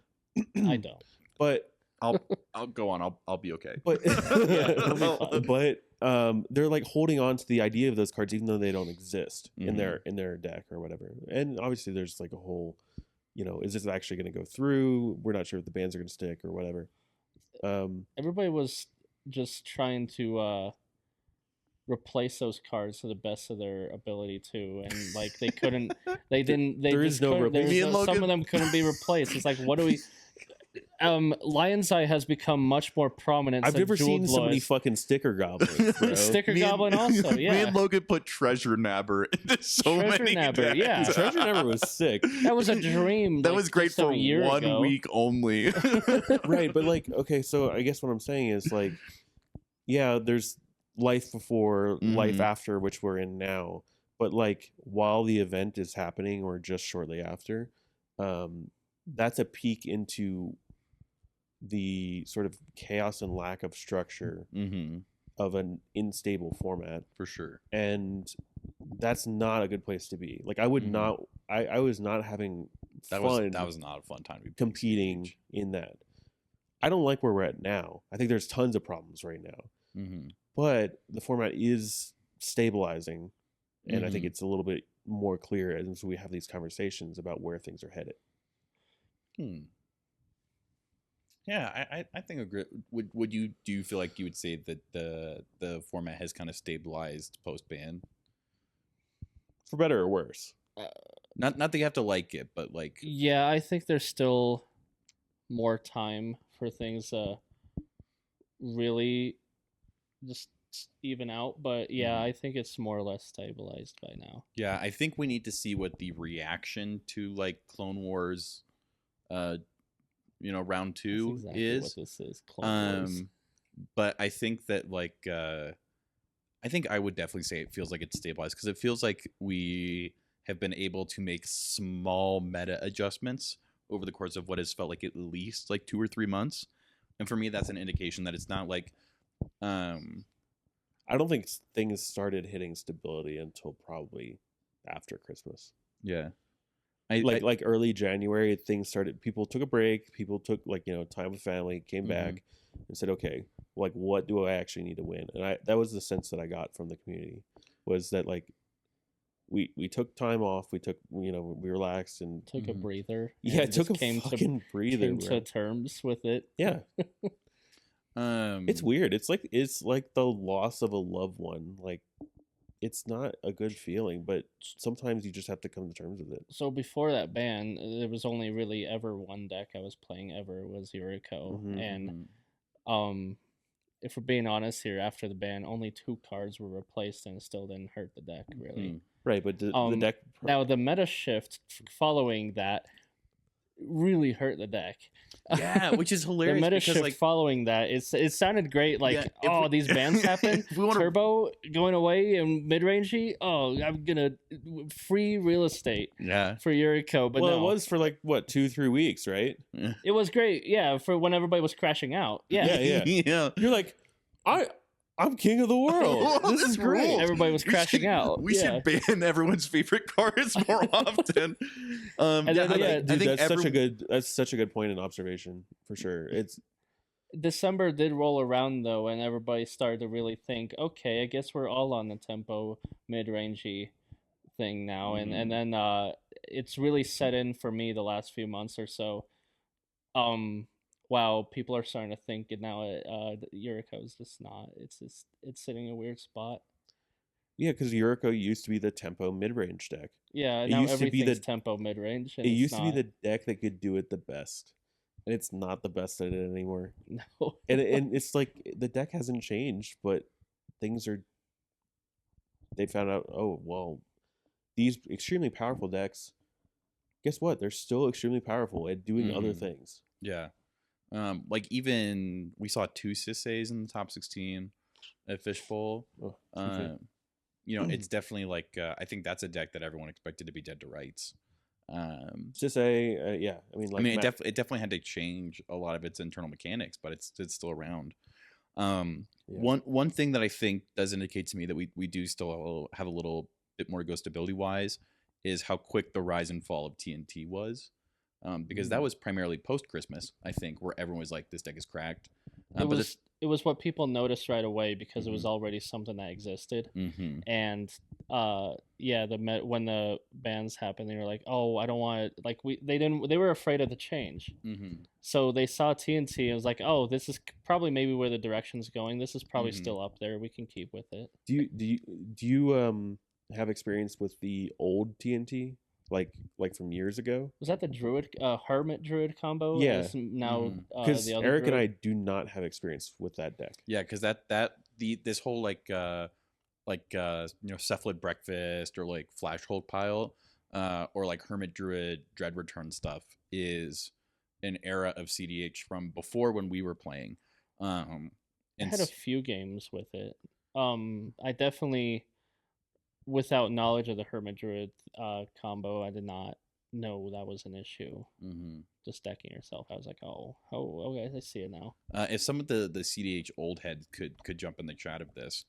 S3: don't.
S2: But
S1: I'll go on. I'll be okay.
S2: but
S3: Yeah, it'll be fine.
S2: but they're like holding on to the idea of those cards even though they don't exist in
S1: Mhm.
S2: their deck or whatever. And obviously there's like a whole, is this actually going to go through? We're not sure if the bans are going to stick or whatever.
S3: Everybody was just trying to replace those cards to the best of their ability to, and like they couldn't. They didn't. They
S2: There
S3: just
S2: is no
S3: couldn't- there was
S1: Me and
S3: some
S1: Logan-
S3: of them couldn't be replaced. It's like, what do we? Lion's Eye has become much more prominent.
S2: I've
S3: since
S2: never seen
S3: Jeweled
S2: so many
S3: Lotus.
S2: fucking sticker goblins, bro.
S3: Sticker
S1: Me and-
S3: Goblin also,
S1: Me
S3: yeah.
S1: and Logan put Treasure Nabber into so
S3: Treasure
S1: many
S3: Nabber,
S1: decks.
S3: yeah.
S2: Treasure Never was sick.
S3: That was a dream.
S1: That
S3: like,
S1: was great
S3: just a
S1: for
S3: year
S1: 1
S3: ago.
S1: week only.
S2: Right, but like, okay, so I guess what I'm saying is like, yeah, there's life before, life
S1: Mhm.
S2: after, which we're in now. But like, while the event is happening, or just shortly after, that's a peek into the sort of chaos and lack of structure
S1: Mm-hmm.
S2: of an unstable format,
S1: For sure.
S2: and that's not a good place to be. Like, I would
S1: Mhm.
S2: not. I was not having
S1: That
S2: fun
S1: was not a fun time to be playing
S2: competing
S1: Siege.
S2: in that. I don't like where we're at now. I think there's tons of problems right now.
S1: Mm-hmm.
S2: But the format is stabilizing, and I think
S1: Mhm.
S2: it's a little bit more clear as we have these conversations about where things are headed.
S1: Yeah, I think agree. Would you do you feel like you would say that the format has kind of stabilized post ban?
S2: For better or worse.
S1: Not that you have to like it, but like
S3: Yeah, I think there's still more time for things really just even out, but yeah,
S1: Mhm.
S3: I think it's more or less stabilized by now.
S1: yeah, I think we need to see what the reaction to like Clone Wars, round
S3: That's
S1: 2
S3: exactly
S1: is.
S3: what this is. Clone Wars.
S1: But I think that like I think I would definitely say it feels like it's stabilized because it feels like we have been able to make small meta adjustments over the course of what has felt like at least like 2 or 3 months. And for me, that's an indication that it's not like,
S2: I don't think things started hitting stability until probably after Christmas.
S1: yeah,
S2: Like early January, things started. People took a break. People took time with family, came
S1: Mhm.
S2: back, and said, "Okay, like what do I actually need to win?" And that was the sense that I got from the community, was that like we took time off. We took we relaxed and
S3: Took a
S1: Mhm.
S3: breather.
S2: yeah,
S3: and
S2: it took
S3: just
S2: a fucking breather.
S3: came
S2: Bro.
S3: to terms with it.
S2: Yeah, it's weird. It's like the loss of a loved one. Like, it's not a good feeling, but sometimes you just have to come to terms with it.
S3: So before that ban, there was only really ever one deck I was playing ever was Yuriko,
S2: Mhm.
S3: and
S1: Mhm.
S3: if we're being honest here, after the ban, only 2 cards were replaced, and it still didn't hurt the deck really.
S1: Hmm.
S2: Right, but the
S3: Um,
S2: deck.
S3: Now the meta shift following that really hurt the deck.
S1: Yeah, which is
S3: The
S1: hilarious
S3: meta
S1: because
S3: shift
S1: like
S3: following that, it sounded great. Like,
S1: Yeah, if we-
S3: these bans happen.
S1: if we wanna-
S3: Turbo going away and mid rangey. Oh, I'm gonna free real estate
S1: yeah,
S3: for Yuriko. But
S2: Well,
S3: no,
S2: it was for like what 2-3 weeks, right?
S3: it was great. Yeah, for when everybody was crashing out. Yeah,
S2: Yeah.
S1: yeah.
S2: You're like, I'm king of the world. This is great.
S1: rules.
S3: Everybody was crashing out.
S1: We
S3: Yeah.
S1: should ban everyone's favorite cards more often.
S3: And then,
S1: I
S3: yeah,
S1: think, I
S2: Dude,
S1: think
S2: that's such a good point and observation for sure. It's
S3: December did roll around though, and everybody started to really think, okay, I guess we're all on the tempo mid rangey thing now, and then it's really set in for me the last few months or so. Wow, people are starting to think it now. Yuriko is just not. It's sitting in a weird spot.
S2: yeah, because Yuriko used to be the tempo mid range deck.
S3: Yeah,
S2: It
S3: now
S2: used to be
S3: everything's
S2: the-
S3: tempo mid range.
S2: It used to be the deck that could do it the best, and it's not the best at it anymore.
S3: no.
S2: And it's like the deck hasn't changed, but things are. They found out. Oh well, these extremely powerful decks. Guess what? They're still extremely powerful at doing other
S1: Mhm.
S2: things.
S1: Yeah. Like even we saw 2 Sisseis in the top 16 at Fishbowl.
S2: Oh, okay.
S1: You know, it's definitely like I think that's a deck that everyone expected to be dead to rights.
S2: Just say, yeah. I mean, like,
S1: it definitely had to change a lot of its internal mechanics, but it's still around. One thing that I think does indicate to me that we do still have a little bit more to go stability wise is how quick the rise and fall of TNT was. Because that was primarily post Christmas, I think, where everyone was like, "This deck is cracked."
S3: It was what people noticed right away because it was already something that existed.
S1: Mm-hmm.
S3: And when the bans happened, they were like, "Oh, I don't want it." Like they were afraid of the change.
S1: Mm-hmm.
S3: So they saw TNT and was like, "Oh, this is probably maybe where the direction's going. This is probably
S1: Mhm.
S3: still up there. We can keep with it."
S2: do you have experience with the old TNT, like from years ago?
S3: Was that the Druid Hermit Druid combo?
S2: Yeah.
S3: Is now
S2: Because
S3: the other
S2: Eric and I
S3: Druid?
S2: do not have experience with that deck.
S1: Yeah, because this whole Cephalid Breakfast or like Flash Hold Pile, or like Hermit Druid Dread Return stuff is an era of CDH from before when we were playing.
S3: I
S1: And
S3: had a few games with it. I definitely, without knowledge of the Hermit Druid combo, I did not know that was an issue.
S1: Mhm.
S3: Just decking yourself, I was like, oh, okay, I see it now.
S1: If some of the CDH old heads could jump in the chat of this,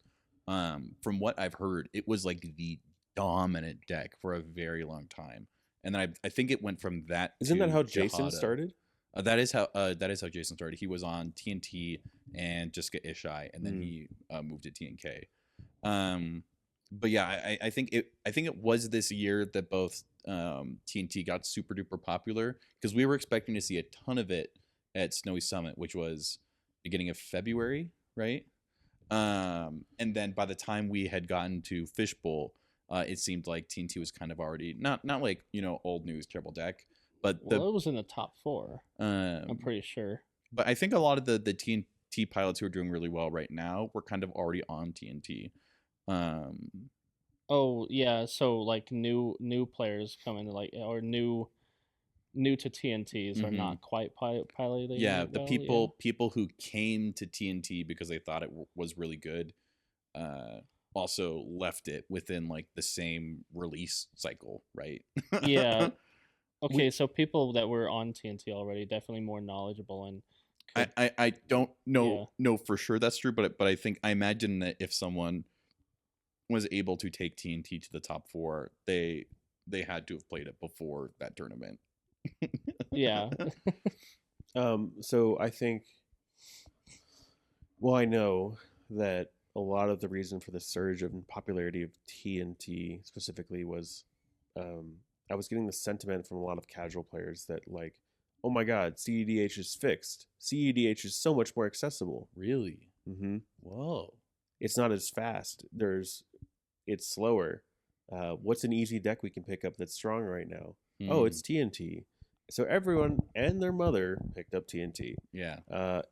S1: from what I've heard, it was like the dominant deck for a very long time, and then I think it went from that.
S2: Isn't
S1: to
S2: that how Jason
S1: Jahada.
S2: started?
S1: That is how Jason started. He was on TNT and Jessica Ishai, and then he moved to TNK. But yeah, I think it was this year that both TNT got super duper popular because we were expecting to see a ton of it at Snowy Summit, which was beginning of February, right? And then by the time we had gotten to Fishbowl, it seemed like TNT was kind of already not like old news terrible deck, but
S3: Well, it was in the top 4. I'm pretty sure.
S1: But I think a lot of the TNT pilots who are doing really well right now were kind of already on TNT.
S3: Oh yeah, so like new players coming to or new to TNTs are not quite piloting.
S1: Yeah,
S3: it
S1: the
S3: well,
S1: people who came to TNT because they thought it was really good, also left it within like the same release cycle, right?
S3: Yeah. Okay, so people that were on TNT already definitely more knowledgeable and.
S1: I don't know for sure that's true, but I imagine that if someone was able to take TNT to the top 4, they had to have played it before that tournament.
S3: Yeah.
S2: So I think, well, I know that a lot of the reason for the surge of popularity of TNT specifically was, I was getting the sentiment from a lot of casual players that like, oh my God, CEDH is fixed. CEDH is so much more accessible.
S1: Really?
S2: Mm-hmm.
S1: Whoa.
S2: It's not as fast. It's slower. What's an easy deck we can pick up that's strong right now? Oh, it's TNT. So everyone and their mother picked up TNT.
S1: Yeah.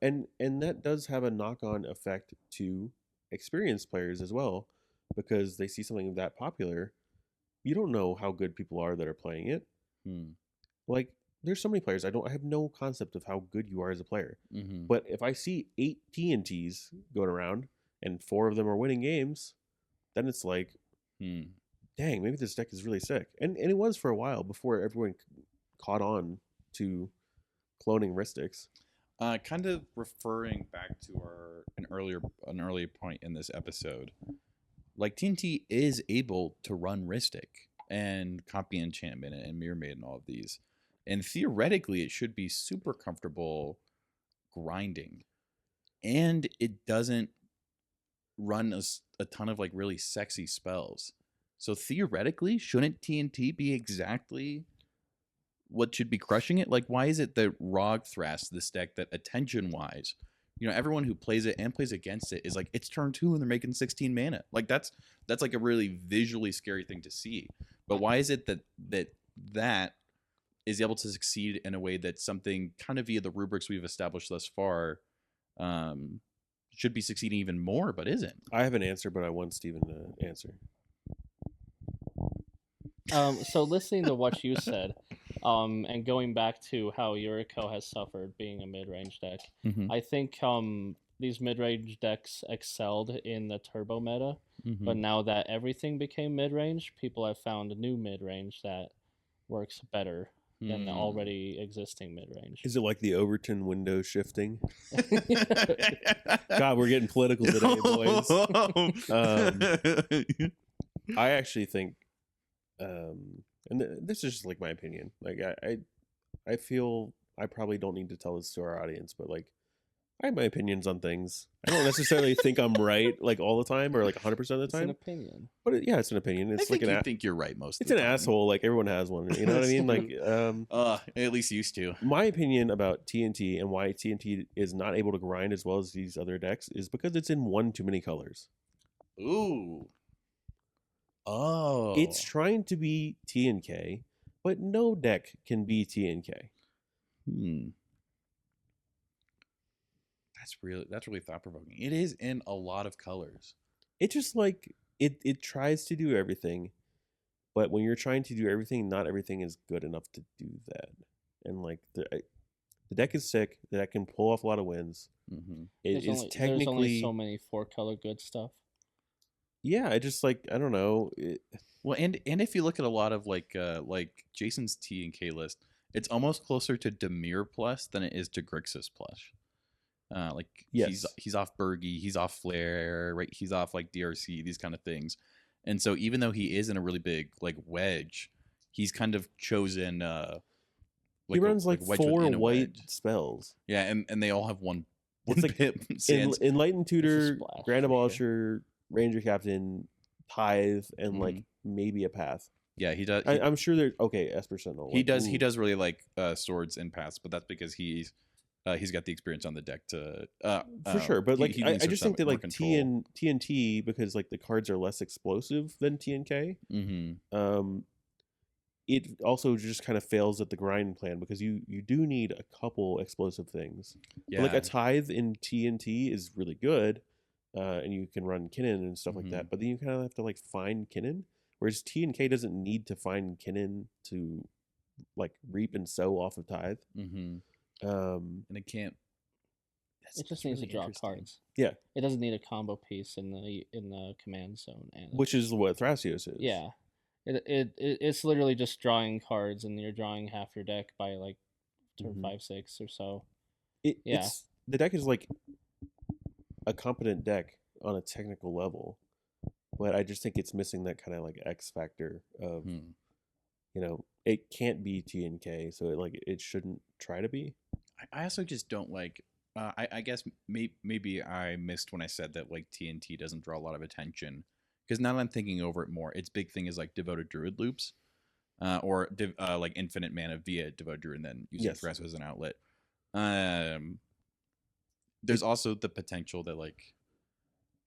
S2: And that does have a knock-on effect to experienced players as well, because they see something that popular. You don't know how good people are that are playing it.
S1: Hmm.
S2: Like, there's so many players. I have no concept of how good you are as a player.
S1: Mm-hmm.
S2: But if I see 8 TNTs going around and 4 of them are winning games, then it's like,
S1: Hmm.
S2: dang, maybe this deck is really sick. And it was for a while before everyone caught on to cloning Ristics.
S1: Kind of referring back to an earlier point in this episode, like TNT is able to run Ristic and Copy Enchantment and Mirror Maid and all of these, and theoretically it should be super comfortable grinding, and it doesn't run a ton of like really sexy spells. So theoretically, shouldn't TNT be exactly what should be crushing it? Like, why is it that Rog Thras, this deck, that attention wise, everyone who plays it and plays against it is like, it's turn 2 and they're making 16 mana. Like that's like a really visually scary thing to see. But why is it that is able to succeed in a way that something kind of via the rubrics we've established thus far should be succeeding even more, but isn't?
S2: I have an answer, but I want Steven to answer.
S3: So listening to what you said, and going back to how Yuriko has suffered being a mid-range deck,
S1: Mm-hmm.
S3: I think these mid-range decks excelled in the turbo meta,
S1: Mm-hmm.
S3: but now that everything became mid-range, people have found a new mid-range that works better than the already existing mid-range.
S2: Is it like the Overton window shifting? God, we're getting political today, boys. I actually think, this is just like my opinion. Like I feel I probably don't need to tell this to our audience, but like I have my opinions on things. I don't necessarily think I'm right like all the time or like 100% of the
S3: It's an
S2: time.
S3: opinion.
S2: But it's an opinion. It's
S1: I
S2: like
S1: think you think you're right most
S2: it's
S1: of
S2: an
S1: the time.
S2: asshole. Like everyone has one. You know what I mean? Like
S1: At least used to.
S2: my opinion about TNT and why TNT is not able to grind as well as these other decks is because it's in one too many colors.
S1: Ooh. Oh.
S2: It's trying to be TNK, but no deck can be TNK.
S1: That's really thought provoking. It is in a lot of colors.
S2: It just like it tries to do everything, but when you're trying to do everything, not everything is good enough to do that. And like the deck is sick. The deck can pull off a lot of wins.
S1: Mm-hmm.
S2: It is
S3: There's
S2: technically
S3: only so many 4-color good stuff.
S2: yeah. I just like I don't know.
S1: Well, and if you look at a lot of like Jason's T and K list, it's almost closer to Demir plus than it is to Grixis plus. Like
S2: Yes.
S1: he's off Bergie, he's off Flare, right? He's off like DRC, these kind of things. And so even though he is in a really big like wedge, he's kind of chosen
S2: he runs like
S1: wedge
S2: 4
S1: within a
S2: white
S1: wedge.
S2: spells.
S1: Yeah, and they all have one
S2: It's like
S1: pip. Sans.
S2: Enlightened Tutor,
S3: splash
S2: Grand
S3: for sure.
S2: Abolisher, Ranger Captain, Tithe, and like
S1: Mm-hmm.
S2: maybe a Path.
S1: Yeah, he does.
S2: I'm sure they're okay. Esper Sentinel.
S1: He
S2: like,
S1: does.
S2: ooh.
S1: He does really like swords and paths, but that's because he's got the experience on the deck to
S2: For sure, but like
S1: he
S2: I
S1: needs
S2: just
S1: some
S2: think that
S1: more
S2: like
S1: control.
S2: TNT because like the cards are less explosive than TNK.
S1: Mm-hmm.
S2: It also just kind of fails at the grind plan because you do need a couple explosive things.
S1: Yeah.
S2: But like a Tithe in TNT is really good, and you can run Kinnan and stuff like that. But then you kind of have to like find Kinnan, whereas TNK doesn't need to find Kinnan to like reap and sow off of Tithe.
S1: Mm-hmm.
S2: Um,
S1: And it can't.
S3: It just needs to draw cards.
S2: Yeah.
S3: It doesn't need a combo piece in the command zone. And
S2: which is what Thrasios is.
S3: yeah, it's literally just drawing cards, and you're drawing half your deck by like turn
S2: Mhm.
S3: 5-6 or so.
S2: It's the deck is like a competent deck on a technical level, but I just think it's missing that kind of like X factor of it can't be TNK, so it shouldn't try to be.
S1: I also just don't like. I guess maybe I missed when I said that like TNT doesn't draw a lot of attention, because now that I'm thinking over it more, its big thing is like Devoted Druid loops, or like infinite mana via Devoted Druid and then using Thresh as an outlet. There's also the potential that like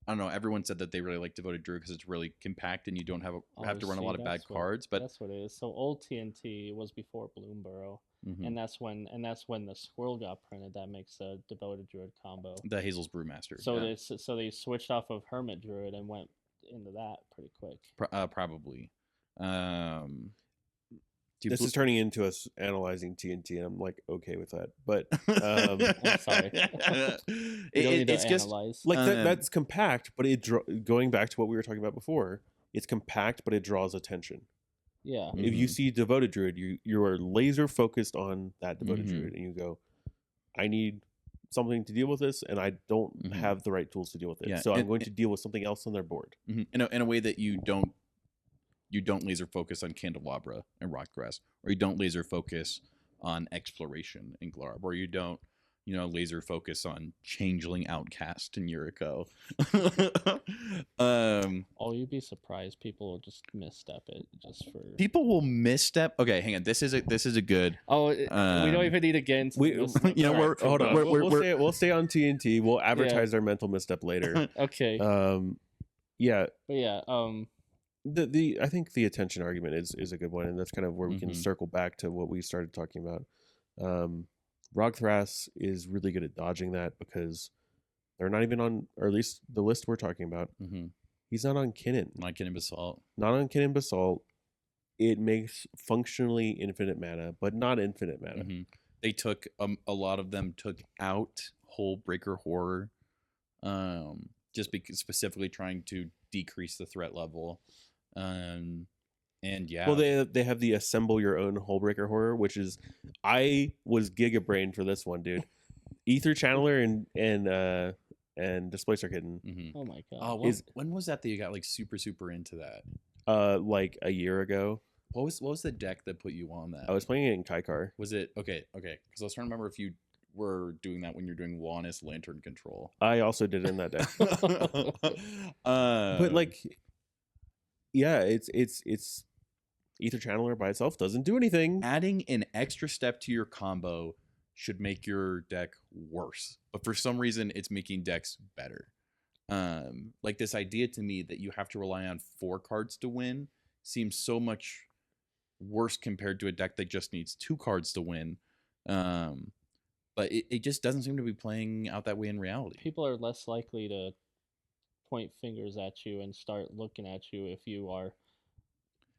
S1: I don't know. Everyone said that they really like Devoted Druid because it's really compact and you don't have to run a lot of bad cards. But
S3: that's what it is. So old TNT was before Bloomburrow.
S1: Mhm.
S3: and that's when the squirrel got printed. That makes a devoted druid combo.
S1: The Hazel's Brewmaster.
S3: So
S1: yeah.
S3: they switched off of hermit druid and went into that pretty quick.
S1: Probably. Do you
S2: This
S1: bel-
S2: is turning into us analyzing TNT, and I'm like okay with that. But
S3: I'm sorry. You don't need to
S1: it's just
S3: analyze.
S2: like
S1: Um,
S2: that's compact, but going back to what we were talking about before, it's compact, but it draws attention.
S3: Yeah.
S2: If you
S1: Mhm.
S2: see devoted druid, you are laser focused on that devoted
S1: Mhm.
S2: druid, and you go, I need something to deal with this, and I don't
S1: Mhm.
S2: have the right tools to deal with it.
S1: Yeah,
S2: So I'm
S1: and-
S2: going to deal with something else on their board.
S1: Mhm. In a way that you don't laser focus on Candelabra and Rotgrass, or you don't laser focus on exploration in Glarb, or you don't laser focus on Changeling Outcast in Yuriko.
S3: Oh, you'd be surprised. People will just misstep it just for.
S1: People will misstep. Okay, hang on. This is a good.
S3: Oh, we don't even need to get into
S2: we-
S3: this.
S1: you know, we're-
S2: Hold on,
S1: we're-
S2: we'll stay on TNT. We'll advertise our mental misstep later.
S3: Okay,
S2: Yeah,
S3: but yeah,
S2: the I think the attention argument is a good one, and that's kind of where we can
S1: Mhm.
S2: circle back to what we started talking about. Rogthras is really good at dodging that because they're not even on, or at least the list we're talking about.
S1: Mm-hmm.
S2: He's not on Kinnan,
S1: Like in Basalt.
S2: not on Kinnan Basalt. It makes functionally infinite mana, but not infinite mana.
S1: Mhm. They took a lot of them took out Whole Breaker Horror, just because specifically trying to decrease the threat level, and yeah.
S2: Well, they have the assemble your own Hullbreaker Horror, which is I was Giga Brain for this one, dude. Ether Channeler and Displacer Kitten,
S1: Mhm.
S3: oh my god.
S1: Oh, when was that you got like super into that?
S2: like a year ago.
S1: What was the deck that put you on that?
S2: I was playing it in Kaikar.
S1: Was it okay? Because I was trying to remember if you were doing that when you're doing Wannis Lantern Control.
S2: I also did it in that deck. But like, yeah, it's Ether Channeler by itself doesn't do anything.
S1: adding an extra step to your combo should make your deck worse, but for some reason it's making decks better. Like this idea to me that you have to rely on 4 cards to win seems so much worse compared to a deck that just needs 2 cards to win. But it just doesn't seem to be playing out that way in reality.
S3: People are less likely to point fingers at you and start looking at you if you are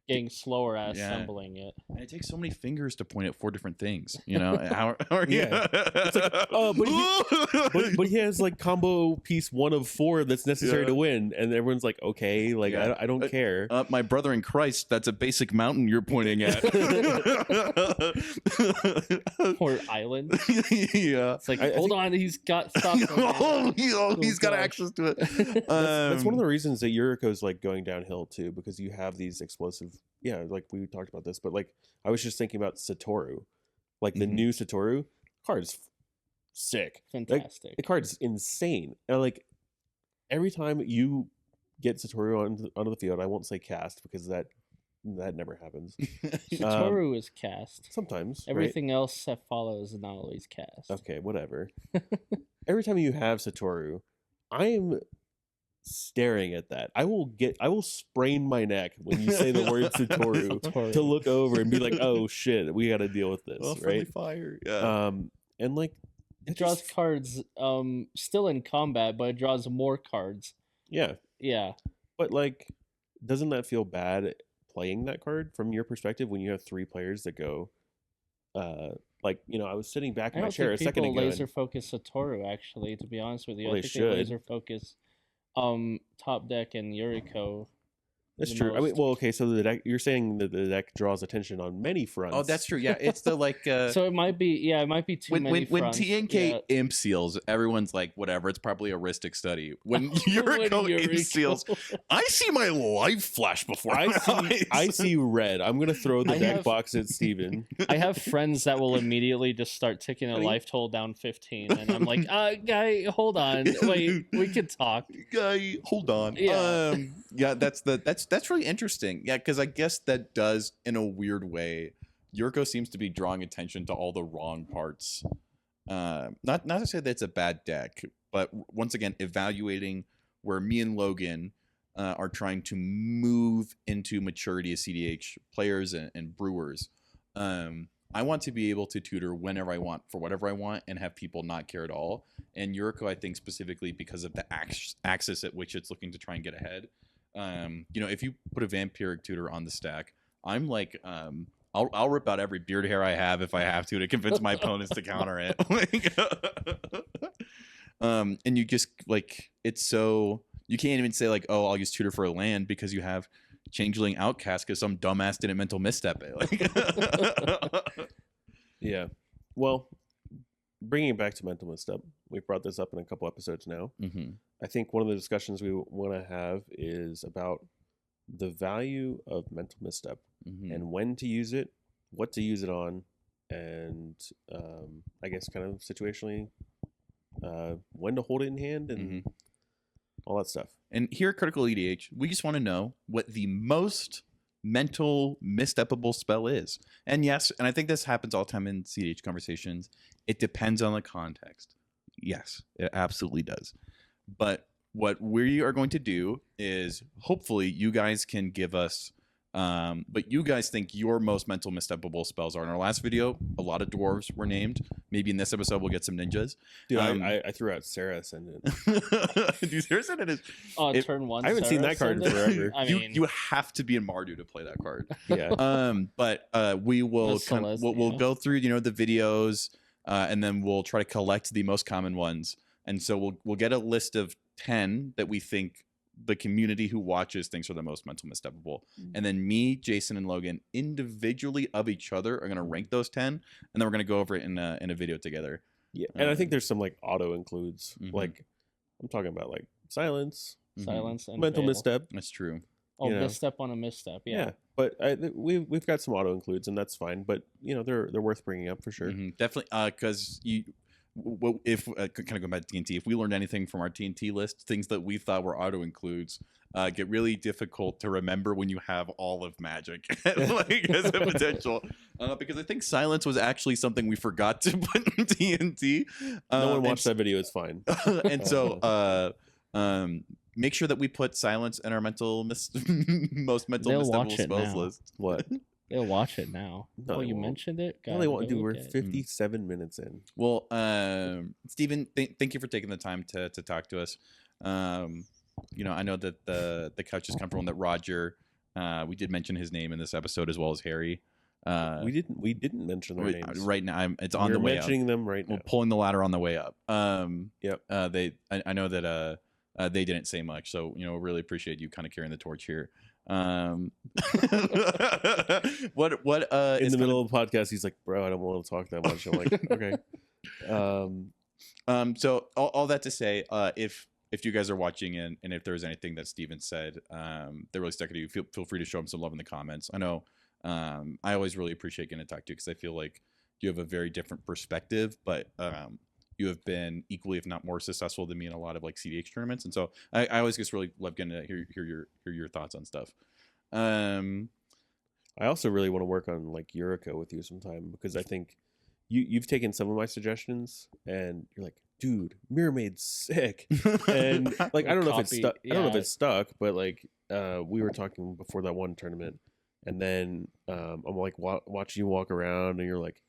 S3: getting slower at
S1: Yeah.
S3: assembling it.
S1: And it takes so many fingers to point at 4 different things, you know? How are you?
S2: Yeah. It's like, oh, but he has like combo piece 1 of 4 that's necessary
S1: Yeah.
S2: to win, and everyone's like, okay, like
S1: Yeah.
S2: I don't care.
S1: My brother in Christ, that's a basic mountain you're pointing at.
S3: Or island.
S1: Yeah.
S3: It's like,
S2: I
S3: hold on, he's got stuff.
S1: He's got
S3: gosh.
S1: access to it.
S2: That's one of the reasons that Yuriko's like going downhill too, because you have these explosive. Yeah, like we talked about this, but like I was just thinking about Satoru, like the
S1: Mhm.
S2: new Satoru card's sick.
S3: Fantastic.
S2: The card's insane, and like every time you get Satoru onto the field, I won't say cast because that never happens.
S3: Satoru is cast.
S2: Sometimes right?
S3: Everything else that follows is not always cast.
S2: Okay, whatever. Every time you have Satoru, I am staring at that. I will sprain my neck when you say the word Satoru to look over and be like, "Oh shit, we got to deal with this."
S1: Oh, friendly
S2: right?
S1: fire. Yeah.
S2: And like
S3: It draws cards still in combat, but it draws more cards.
S2: yeah,
S3: Yeah.
S2: but like doesn't that feel bad playing that card from your perspective when you have 3 players that go like, you know, I was sitting back
S3: I
S2: in my
S3: don't
S2: chair a
S3: think
S2: second
S3: people
S2: ago.
S3: laser focus Satoru, actually, to be honest with you.
S2: Well,
S3: I
S2: they
S3: think they
S2: should.
S3: laser focus top deck and Yuriko.
S2: That's
S3: the
S2: true. I mean,
S3: most.
S2: well, okay, so the deck, you're saying that the deck draws attention on many fronts.
S1: Oh, that's true. Yeah, it's the like.
S3: So it might be too many
S1: when
S3: fronts.
S1: TNK
S3: Yeah.
S1: imp seals, everyone's like, whatever. It's probably a Ristic study. When Yuriko imp seals, I see my life flash before my eyes.
S2: I see red. I'm gonna throw the
S3: I
S2: deck
S3: have-
S2: box at Steven.
S3: I have friends that will immediately just start ticking a
S1: Honey?
S3: life total down 15, and I'm like, guy, hold on, wait, we could talk.
S1: Guy, hold on.
S3: Yeah.
S1: Yeah, that's really interesting. Yeah, because I guess that does, in a weird way, Yuriko seems to be drawing attention to all the wrong parts. Not to say that it's a bad deck, but once again, evaluating where me and Logan are trying to move into maturity as CDH players and brewers. I want to be able to tutor whenever I want for whatever I want and have people not care at all. And Yuriko, I think specifically because of the axis at which it's looking to try and get ahead. If you put a vampiric tutor on the stack, I'm like, I'll rip out every beard hair I have if I have to convince my opponents to counter it. And you just like, it's so, you can't even say like, oh, I'll use tutor for a land because you have Changeling Outcast because some dumbass didn't mental misstep it. Like,
S2: Yeah. Well, bringing it back to mental misstep, we've brought this up in a couple episodes now. I think one of the discussions we want to have is about the value of mental misstep and when to use it, what to use it on, and I guess kind of situationally when to hold it in hand and all that stuff.
S1: And here at Critical EDH, we just want to know what the most mental misstepable spell is. And yes, and I think this happens all the time in CDH conversations, it depends on the context. Yes, it absolutely does. But what we are going to do is hopefully you guys can give us but you guys think your most mental misstepable spells are. In our last video, a lot of dwarves were named. Maybe in this episode we'll get some ninjas.
S2: Dude, I threw out Sarah Ascendant.
S1: Dude, Sarah Ascendant is
S3: turn one.
S2: I haven't seen that card in forever.
S3: I mean,
S1: you have to be in Mardu to play that card.
S2: Yeah.
S1: But we will we'll go through the videos and then we'll try to collect the most common ones. And so we'll get a list of 10 that we think the community who watches thinks are the most mental misstepable. And then me, Jason, and Logan individually of each other are going to rank those 10, and then we're going to go over it in a video together.
S2: Yeah. And I think there's some like auto includes. Like I'm talking about like silence,
S3: and
S2: mental
S3: veil.
S2: misstep.
S1: That's true.
S3: Oh,
S2: you know.
S3: misstep on a misstep. Yeah.
S2: But we've got some auto includes, and that's fine. But they're worth bringing up for sure.
S1: Definitely, because if kind of going back to TNT, if we learned anything from our TNT list, things that we thought were auto includes get really difficult to remember when you have all of Magic like as a potential. Because I think silence was actually something we forgot to put in TNT.
S2: No one watched that video. It's fine.
S1: And so make sure that we put silence in our most mental misstepable spells list.
S2: What?
S3: They'll watch it now.
S2: No,
S3: you
S2: won't.
S3: mentioned it?
S2: No, they won't.
S3: Go
S2: Dude, we're
S3: look at it.
S2: 57 minutes in.
S1: Well, Steven, thank you for taking the time to talk to us. I know that the couch is comfortable and that Roger, we did mention his name in this episode as well as Harry.
S2: We didn't mention their names.
S1: Right now, it's on
S2: We're
S1: the way
S2: mentioning
S1: up.
S2: them right now.
S1: We're pulling the ladder on the way up.
S2: Yep.
S1: I know that they didn't say much, so really appreciate you kind of carrying the torch here. What
S2: in the middle of the podcast, he's like, "Bro, I don't want to talk that much." I'm like, "Okay."
S1: So all that to say, if you guys are watching and if there's anything that Steven said that really stuck to you, feel free to show him some love in the comments. I know I always really appreciate getting to talk to you because I feel like you have a very different perspective, but you have been equally, if not more, successful than me in a lot of like CDH tournaments, and so I always just really love getting to hear your thoughts on stuff.
S2: I also really want to work on like Yuriko with you sometime because I think you've taken some of my suggestions and you're like, dude, Mirror Maid's sick, and like I don't know if it's stuck. I don't know if it's stuck, but like we were talking before that one tournament, and then I'm like watching you walk around, and you're like.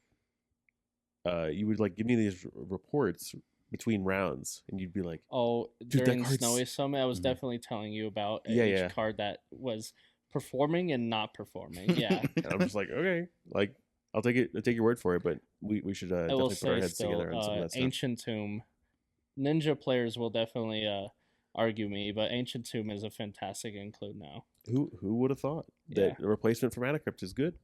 S2: You would like give me these reports between rounds, and you'd be like,
S3: "Oh,
S2: dude,
S3: during Snowy Summit, I was definitely telling you about each card that was performing and not performing." Yeah,
S2: and I'm just like, okay, like I'll take your word for it, but we should definitely put our heads together on some of that stuff.
S3: Ancient Tomb, Ninja players will definitely argue me, but Ancient Tomb is a fantastic include now.
S2: Who would have thought that a replacement for Mana Crypt is good?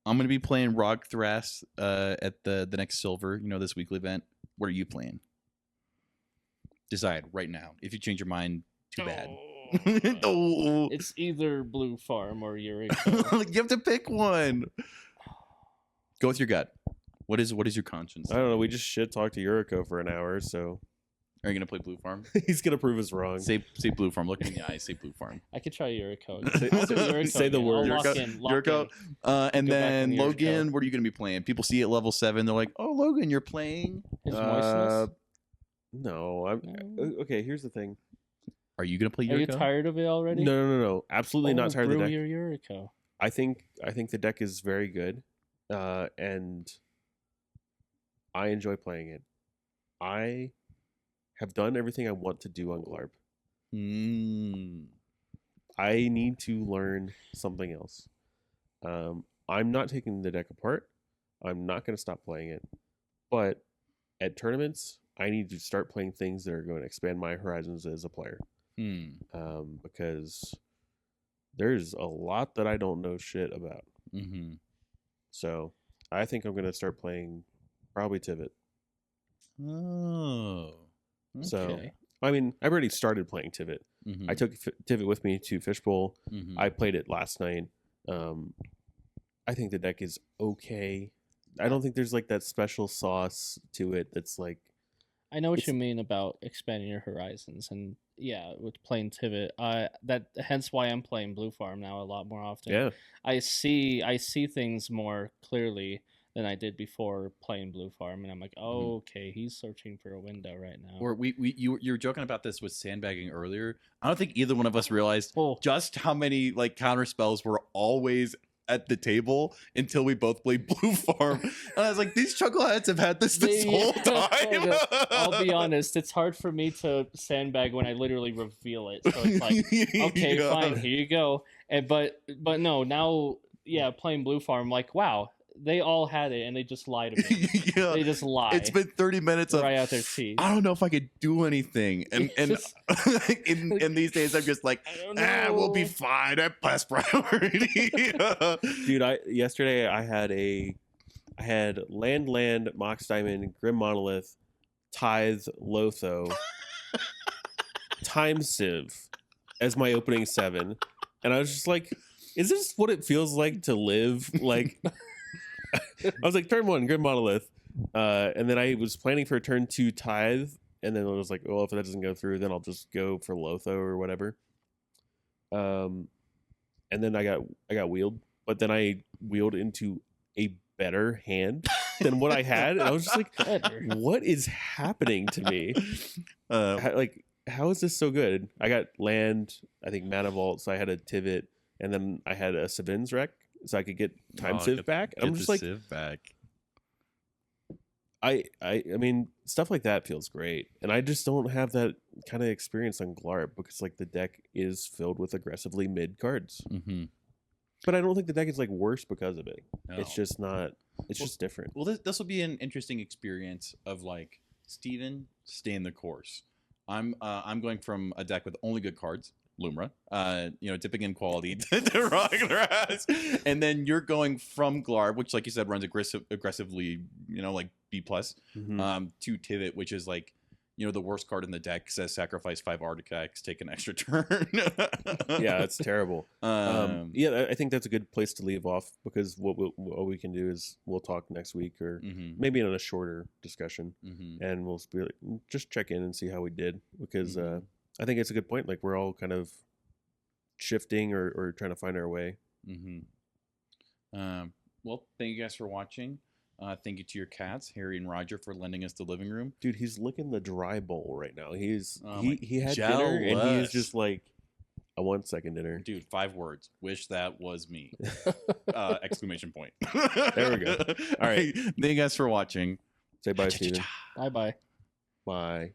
S1: I'm going to be playing Rog Thras at the next Silver, this weekly event. What are you playing? Decide right now. If you change your mind, too bad.
S3: It's either Blue Farm or Yuriko.
S1: You have to pick one. Go with your gut. What is your conscience?
S2: I don't know. We just shit talked to Yuriko for an hour, so.
S1: Are you going to play Blue Farm?
S2: He's going to prove us wrong.
S1: Say Blue Farm. Look me in the eyes. Say Blue Farm.
S3: I could try Yuriko.
S2: Say the word.
S1: Yuriko. And then Logan, what are you going to be playing? People see it at level 7. They're like, oh, Logan, you're playing?
S3: His moistness?
S2: No. Okay, here's the thing.
S1: Are you going to play Yuriko?
S3: Are you tired of it already?
S2: No. Absolutely not tired of the deck.
S3: Your Yuriko.
S2: I think the deck is very good, and I enjoy playing it. I have done everything I want to do on Glarb. I need to learn something else. I'm not taking the deck apart. I'm not going to stop playing it. But at tournaments, I need to start playing things that are going to expand my horizons as a player. Because there's a lot that I don't know shit about. So I think I'm going to start playing probably Tivit.
S1: Oh. Okay.
S2: So, I mean, I've already started playing Tivit. I took Tivit with me to Fishbowl. I played it last night. I think the deck is okay. I don't think there's like that special sauce to it that's like.
S3: I know what you mean about expanding your horizons, and yeah, with playing Tivit, hence why I'm playing Blue Farm now a lot more often.
S2: Yeah,
S3: I see things more clearly than I did before playing Blue Farm, and I'm like, oh, okay, he's searching for a window right now.
S1: Or you were joking about this with sandbagging earlier. I don't think either one of us realized just how many like counter spells were always at the table until we both played Blue Farm. And I was like, these chuckleheads have had this whole time.
S3: I'll be honest, it's hard for me to sandbag when I literally reveal it. So it's like, okay, fine, here you go. And but no, now playing Blue Farm, like, wow, they all had it and they just lied to me. They just lie.
S1: It's been 30 minutes of
S3: right out their teeth.
S1: I don't know if I could do anything. And in these days I'm just like, we'll be fine at best priority.
S2: Dude, yesterday I had Land, Mox Diamond, Grim Monolith, Tithe, Lotho, Time Civ as my opening 7. And I was just like, is this what it feels like to live? Like I was like, turn 1, Grim Monolith. And then I was planning for turn 2 Tithe. And then I was like, well, if that doesn't go through, then I'll just go for Lotho or whatever. And then I got wheeled. But then I wheeled into a better hand than what I had. And I was just like, what is happening to me? How is this so good? I got land, I think Mana Vault, so I had a Tivit. And then I had a Savin's Wreck, so I could get Time Civ back. I'm just like,
S1: Civ back.
S2: I mean, stuff like that feels great, and I just don't have that kind of experience on Glarb because like the deck is filled with aggressively mid cards. But I don't think the deck is like worse because of it. No. It's just not. It's just different.
S1: Well, this will be an interesting experience of like Steven, stay in the course. I'm going from a deck with only good cards. Lumra, dipping in quality to regular ass, and then you're going from Glarb, which, like you said, runs aggressively, like B plus, to Tivit, which is like, the worst card in the deck, says sacrifice 5 artifacts, take an extra turn.
S2: Yeah, it's terrible. I think that's a good place to leave off because what we can do is we'll talk next week or maybe in a shorter discussion, and we'll be like, just check in and see how we did because. I think it's a good point. Like we're all kind of shifting or trying to find our way.
S1: Well, thank you guys for watching. Thank you to your cats, Harry and Roger, for lending us the living room.
S2: Dude, he's licking the dry bowl right now. He had dinner and he is just like, I want second dinner.
S1: Dude, 5 words. Wish that was me. Exclamation point.
S2: There we go.
S1: All right. Thank you guys for watching.
S2: Say bye, Steven.
S3: Bye-bye.
S2: Bye.